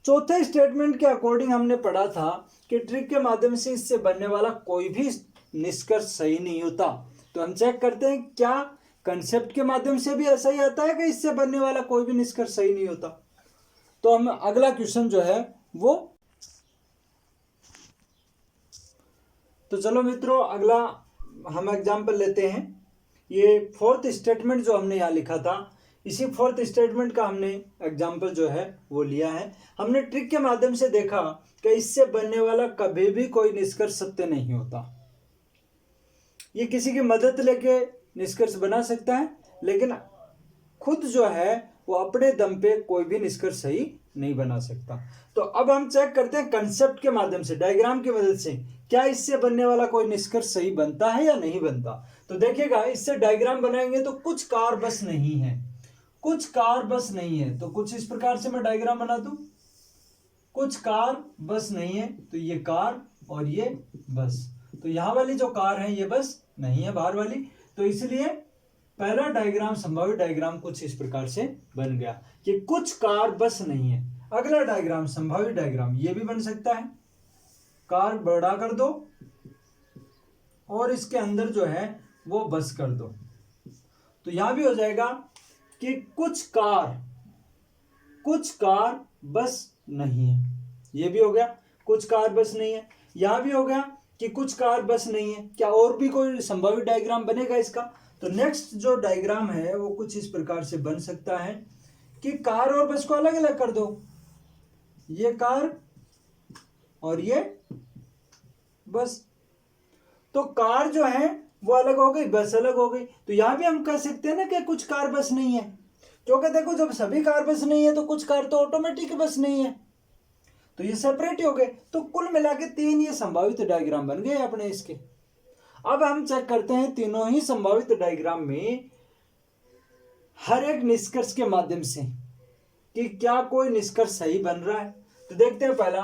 S1: चौथे स्टेटमेंट के अकॉर्डिंग हमने पढ़ा था कि ट्रिक के माध्यम से इससे बनने वाला कोई भी निष्कर्ष सही नहीं होता। तो हम चेक करते हैं क्या कंसेप्ट के माध्यम से भी ऐसा ही आता है कि इससे बनने वाला कोई भी निष्कर्ष सही नहीं होता। तो हम अगला क्वेश्चन जो है वो, तो चलो मित्रों अगला हम एग्जाम्पल लेते हैं। ये फोर्थ स्टेटमेंट जो हमने यहाँ लिखा था, इसी फोर्थ स्टेटमेंट का हमने एग्जाम्पल जो है वो लिया है। हमने ट्रिक के माध्यम से देखा कि इससे बनने वाला कभी भी कोई निष्कर्ष सत्य नहीं होता। ये किसी की मदद लेके निष्कर्ष बना सकता है, लेकिन खुद जो है वो अपने दम पे कोई भी निष्कर्ष सही नहीं बना सकता। तो अब हम चेक करते हैं कंसेप्ट के माध्यम से, डायग्राम की मदद से, क्या इससे बनने वाला कोई निष्कर्ष सही बनता है या नहीं बनता। तो देखिएगा, इससे डायग्राम बनाएंगे तो कुछ कार बस नहीं है, कुछ कार बस नहीं है। तो कुछ इस प्रकार से मैं डायग्राम बना दूं, कुछ कार बस नहीं है, तो ये कार और ये बस। तो यहां वाली जो कार है ये बस नहीं है, बाहर वाली। तो इसलिए पहला डायग्राम, संभावित डायग्राम कुछ इस प्रकार से बन गया कि कुछ कार बस नहीं है। अगला डायग्राम, संभावित डायग्राम, ये भी बन सकता है। कार बड़ा कर दो और इसके अंदर जो है वो बस कर दो। तो यहां भी हो जाएगा कि कुछ कार बस नहीं है, ये भी हो गया। कुछ कार बस नहीं है, यहां भी हो गया कि कुछ कार बस नहीं है। क्या और भी कोई संभावित डायग्राम बनेगा इसका? तो नेक्स्ट जो डायग्राम है वो कुछ इस प्रकार से बन सकता है कि कार और बस को अलग अलग कर दो। ये कार और ये बस। तो कार जो है वो अलग हो गई, बस अलग हो गई। तो यहां भी हम कह सकते हैं ना कि कुछ कार बस नहीं है, क्योंकि देखो जब सभी कार बस नहीं है तो कुछ कार तो ऑटोमेटिक बस नहीं है, तो ये सेपरेट हो गए। तो कुल मिला के 3 ये संभावित डायग्राम बन गए अपने इसके। अब हम चेक करते हैं तीनों ही संभावित डायग्राम में हर एक निष्कर्ष के माध्यम से कि क्या कोई निष्कर्ष सही बन रहा है। तो देखते हैं पहला,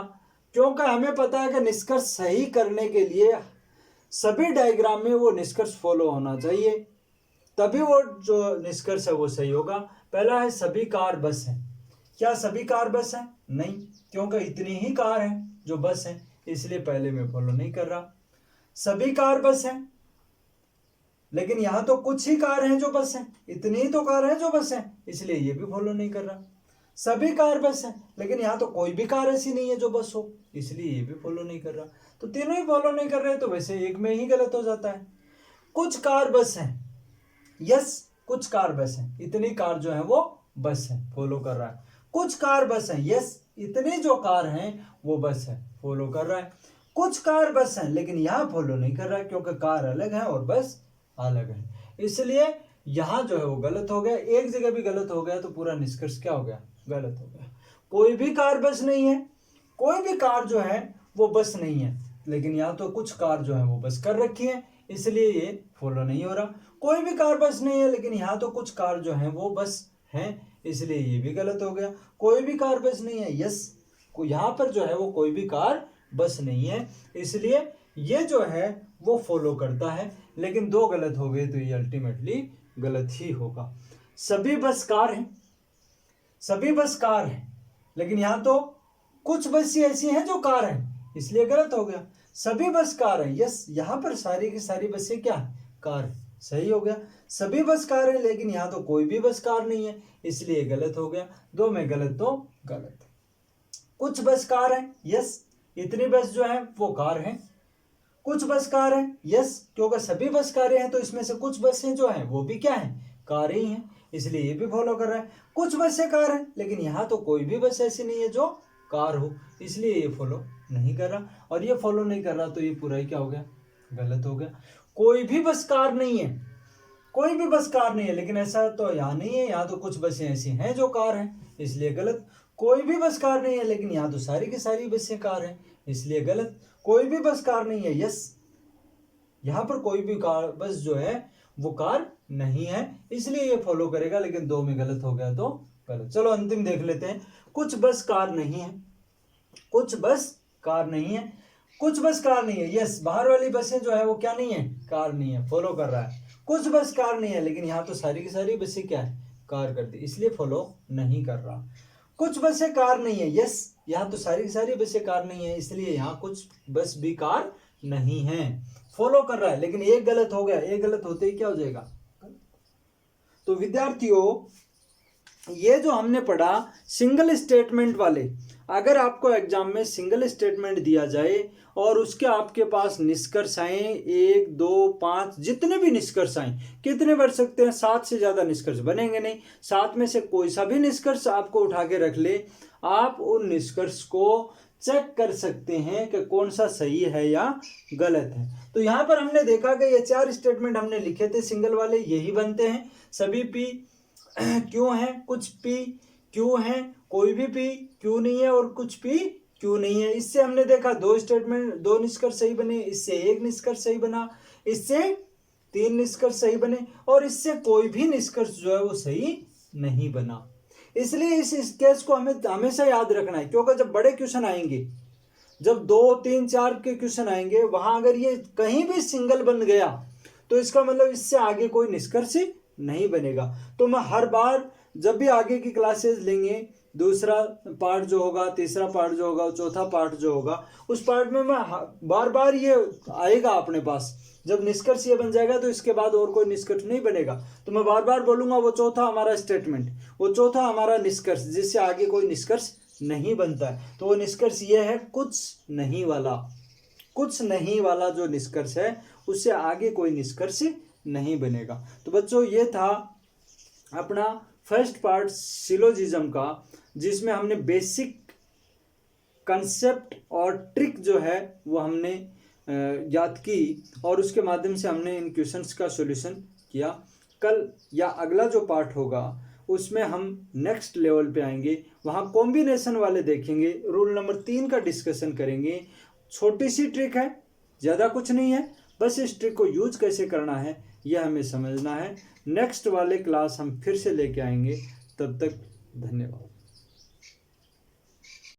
S1: क्योंकि हमें पता है कि निष्कर्ष सही करने के लिए सभी डायग्राम में वो निष्कर्ष फॉलो होना चाहिए, तभी वो जो निष्कर्ष है वो सही होगा। पहला है सभी कार बस है। क्या सभी कार बस है? नहीं, क्योंकि इतनी ही कार है जो बस है, इसलिए पहले मैं फॉलो नहीं कर रहा। सभी कार बस है, लेकिन यहां तो कुछ ही कार हैं जो बस है, इतनी ही तो कार है जो बस है, इसलिए ये भी फॉलो नहीं कर रहा। सभी कार बस है, लेकिन यहां तो कोई भी कार ऐसी नहीं है जो बस हो, इसलिए ये भी फॉलो नहीं कर रहा। तो तीनों ही फॉलो नहीं कर रहे, तो वैसे एक में ही गलत हो जाता है। कुछ कार बस है, यस कुछ कार बस है, इतनी कार जो है वो बस है, फॉलो कर रहा है। कुछ कार बस है, यस इतनी जो कार हैं वो बस है, फॉलो कर रहा है। कुछ कार बस है, लेकिन यहाँ फॉलो नहीं कर रहा है, क्योंकि कार अलग है और बस अलग है, इसलिए यहाँ जो है वो गलत हो गया। एक जगह भी गलत हो गया तो पूरा निष्कर्ष क्या हो गया? गलत हो गया। कोई भी कार बस नहीं है, कोई भी कार जो है वो बस नहीं है, लेकिन यहाँ तो कुछ कार जो है वो बस कर रखी है, इसलिए ये फॉलो नहीं हो रहा। कोई भी कार बस नहीं है, लेकिन यहाँ तो कुछ कार जो है वो बस है, इसलिए ये भी गलत हो गया। कोई भी कार बस नहीं है, यस यहाँ पर जो है वो कोई भी कार बस नहीं है, इसलिए ये जो है वो फॉलो करता है। लेकिन 2 गलत हो गए तो ये अल्टीमेटली गलत ही होगा। सभी बस कार हैं, सभी बस कार हैं, लेकिन यहाँ तो कुछ बस ऐसी हैं जो कार हैं, इसलिए गलत हो गया। सभी बस कार है, यस यहाँ पर सारी की सारी बसें क्या है? कार है, सही हो गया। सभी बस कार है, लेकिन यहाँ तो कोई भी बस कार नहीं है, इसलिए गलत हो गया। 2 में गलत तो गलत। कुछ बस कार है, यस इतनी बस जो है वो कार है। कुछ बस कार है, यस क्योंकि सभी बस कारें हैं तो इसमें से कुछ बसें जो हैं वो भी क्या है? कारें ही हैं, इसलिए ये भी फॉलो कर रहा है। कुछ बसें कार हैं, लेकिन यहाँ तो कोई भी बस ऐसी नहीं है जो कार हो, इसलिए ये फॉलो नहीं कर रहा। और ये फॉलो नहीं कर रहा तो ये पूरा ही क्या हो गया? गलत हो गया। कोई भी बस कार नहीं है, कोई भी बस कार नहीं है, लेकिन ऐसा तो यहाँ नहीं है, यहाँ तो कुछ बसें ऐसी हैं जो कार हैं, इसलिए गलत। कोई भी बस कार नहीं है, लेकिन यहाँ तो सारी की सारी बसें कार हैं, इसलिए गलत। कोई भी बस कार नहीं है, यस यहाँ पर कोई भी कार बस जो है वो कार नहीं है, इसलिए ये फॉलो करेगा। लेकिन 2 में गलत हो गया तो गलत। चलो अंतिम देख लेते हैं। कुछ बस कार नहीं है, कुछ बस कार नहीं है, कुछ बस कार नहीं है। यस, बाहर वाली बसें जो है वो क्या नहीं है, कार नहीं है, फॉलो कर रहा है। कुछ बस कार नहीं है, लेकिन यहाँ तो सारी की सारी बसें क्या है, कार कर दी, इसलिए फॉलो नहीं कर रहा। कुछ बसें कार नहीं है, यस, यहाँ तो सारी की सारी बसें कार नहीं है, इसलिए यहाँ कुछ बस भी कार नहीं है, फॉलो कर रहा है। लेकिन एक गलत हो गया, एक गलत होते ही क्या हो जाएगा। तो विद्यार्थियों, ये जो हमने पढ़ा सिंगल स्टेटमेंट वाले, अगर आपको एग्जाम में सिंगल स्टेटमेंट दिया जाए और उसके आपके पास निष्कर्ष आए 1, 2, 5, जितने भी निष्कर्ष आए, कितने बढ़ सकते हैं, 7 से ज़्यादा निष्कर्ष बनेंगे नहीं। 7 में से कोई सा भी निष्कर्ष आपको उठा के रख ले, आप उन निष्कर्ष को चेक कर सकते हैं कि कौन सा सही है या गलत है। तो यहाँ पर हमने देखा कि ये 4 स्टेटमेंट हमने लिखे थे सिंगल वाले, यही बनते हैं। सभी पी क्यों है, कुछ पी क्यों है, कोई भी पी क्यों नहीं है और कुछ पी क्यों नहीं है। इससे हमने देखा 2 स्टेटमेंट, 2 निष्कर्ष सही बने, इससे 1 निष्कर्ष सही बना, इससे 3 निष्कर्ष सही बने और इससे कोई भी निष्कर्ष जो है वो सही नहीं बना। इसलिए इस केस को हमें हमेशा याद रखना है, क्योंकि जब बड़े क्वेश्चन आएंगे, जब 2, 3, 4 के क्वेश्चन आएंगे, वहां अगर ये कहीं भी सिंगल बन गया तो इसका मतलब इससे आगे कोई निष्कर्ष नहीं बनेगा। तो मैं हर बार जब भी आगे की क्लासेस लेंगे, दूसरा पार्ट जो होगा, तीसरा पार्ट जो होगा, चौथा पार्ट जो होगा, उस पार्ट में मैं बार बार ये आएगा अपने पास। जब निष्कर्ष ये बन जाएगा तो इसके बाद और कोई निष्कर्ष नहीं बनेगा, तो मैं बार बार बोलूंगा वो चौथा हमारा स्टेटमेंट, वो चौथा हमारा निष्कर्ष, जिससे आगे कोई निष्कर्ष नहीं बनता है। तो वो निष्कर्ष ये है कुछ नहीं वाला। कुछ नहीं वाला जो निष्कर्ष है उससे आगे कोई निष्कर्ष नहीं बनेगा। तो बच्चों, ये था अपना फर्स्ट पार्ट सिलोजिज्म का, जिसमें हमने बेसिक कंसेप्ट और ट्रिक जो है वो हमने याद की और उसके माध्यम से हमने इन क्वेश्चंस का सॉल्यूशन किया। कल या अगला जो पार्ट होगा उसमें हम नेक्स्ट लेवल पे आएंगे, वहाँ कॉम्बिनेशन वाले देखेंगे, रूल नंबर 3 का डिस्कशन करेंगे। छोटी सी ट्रिक है, ज़्यादा कुछ नहीं है, बस इस ट्रिक को यूज कैसे करना है यह हमें समझना है। नेक्स्ट वाले क्लास हम फिर से लेके आएंगे, तब तक धन्यवाद।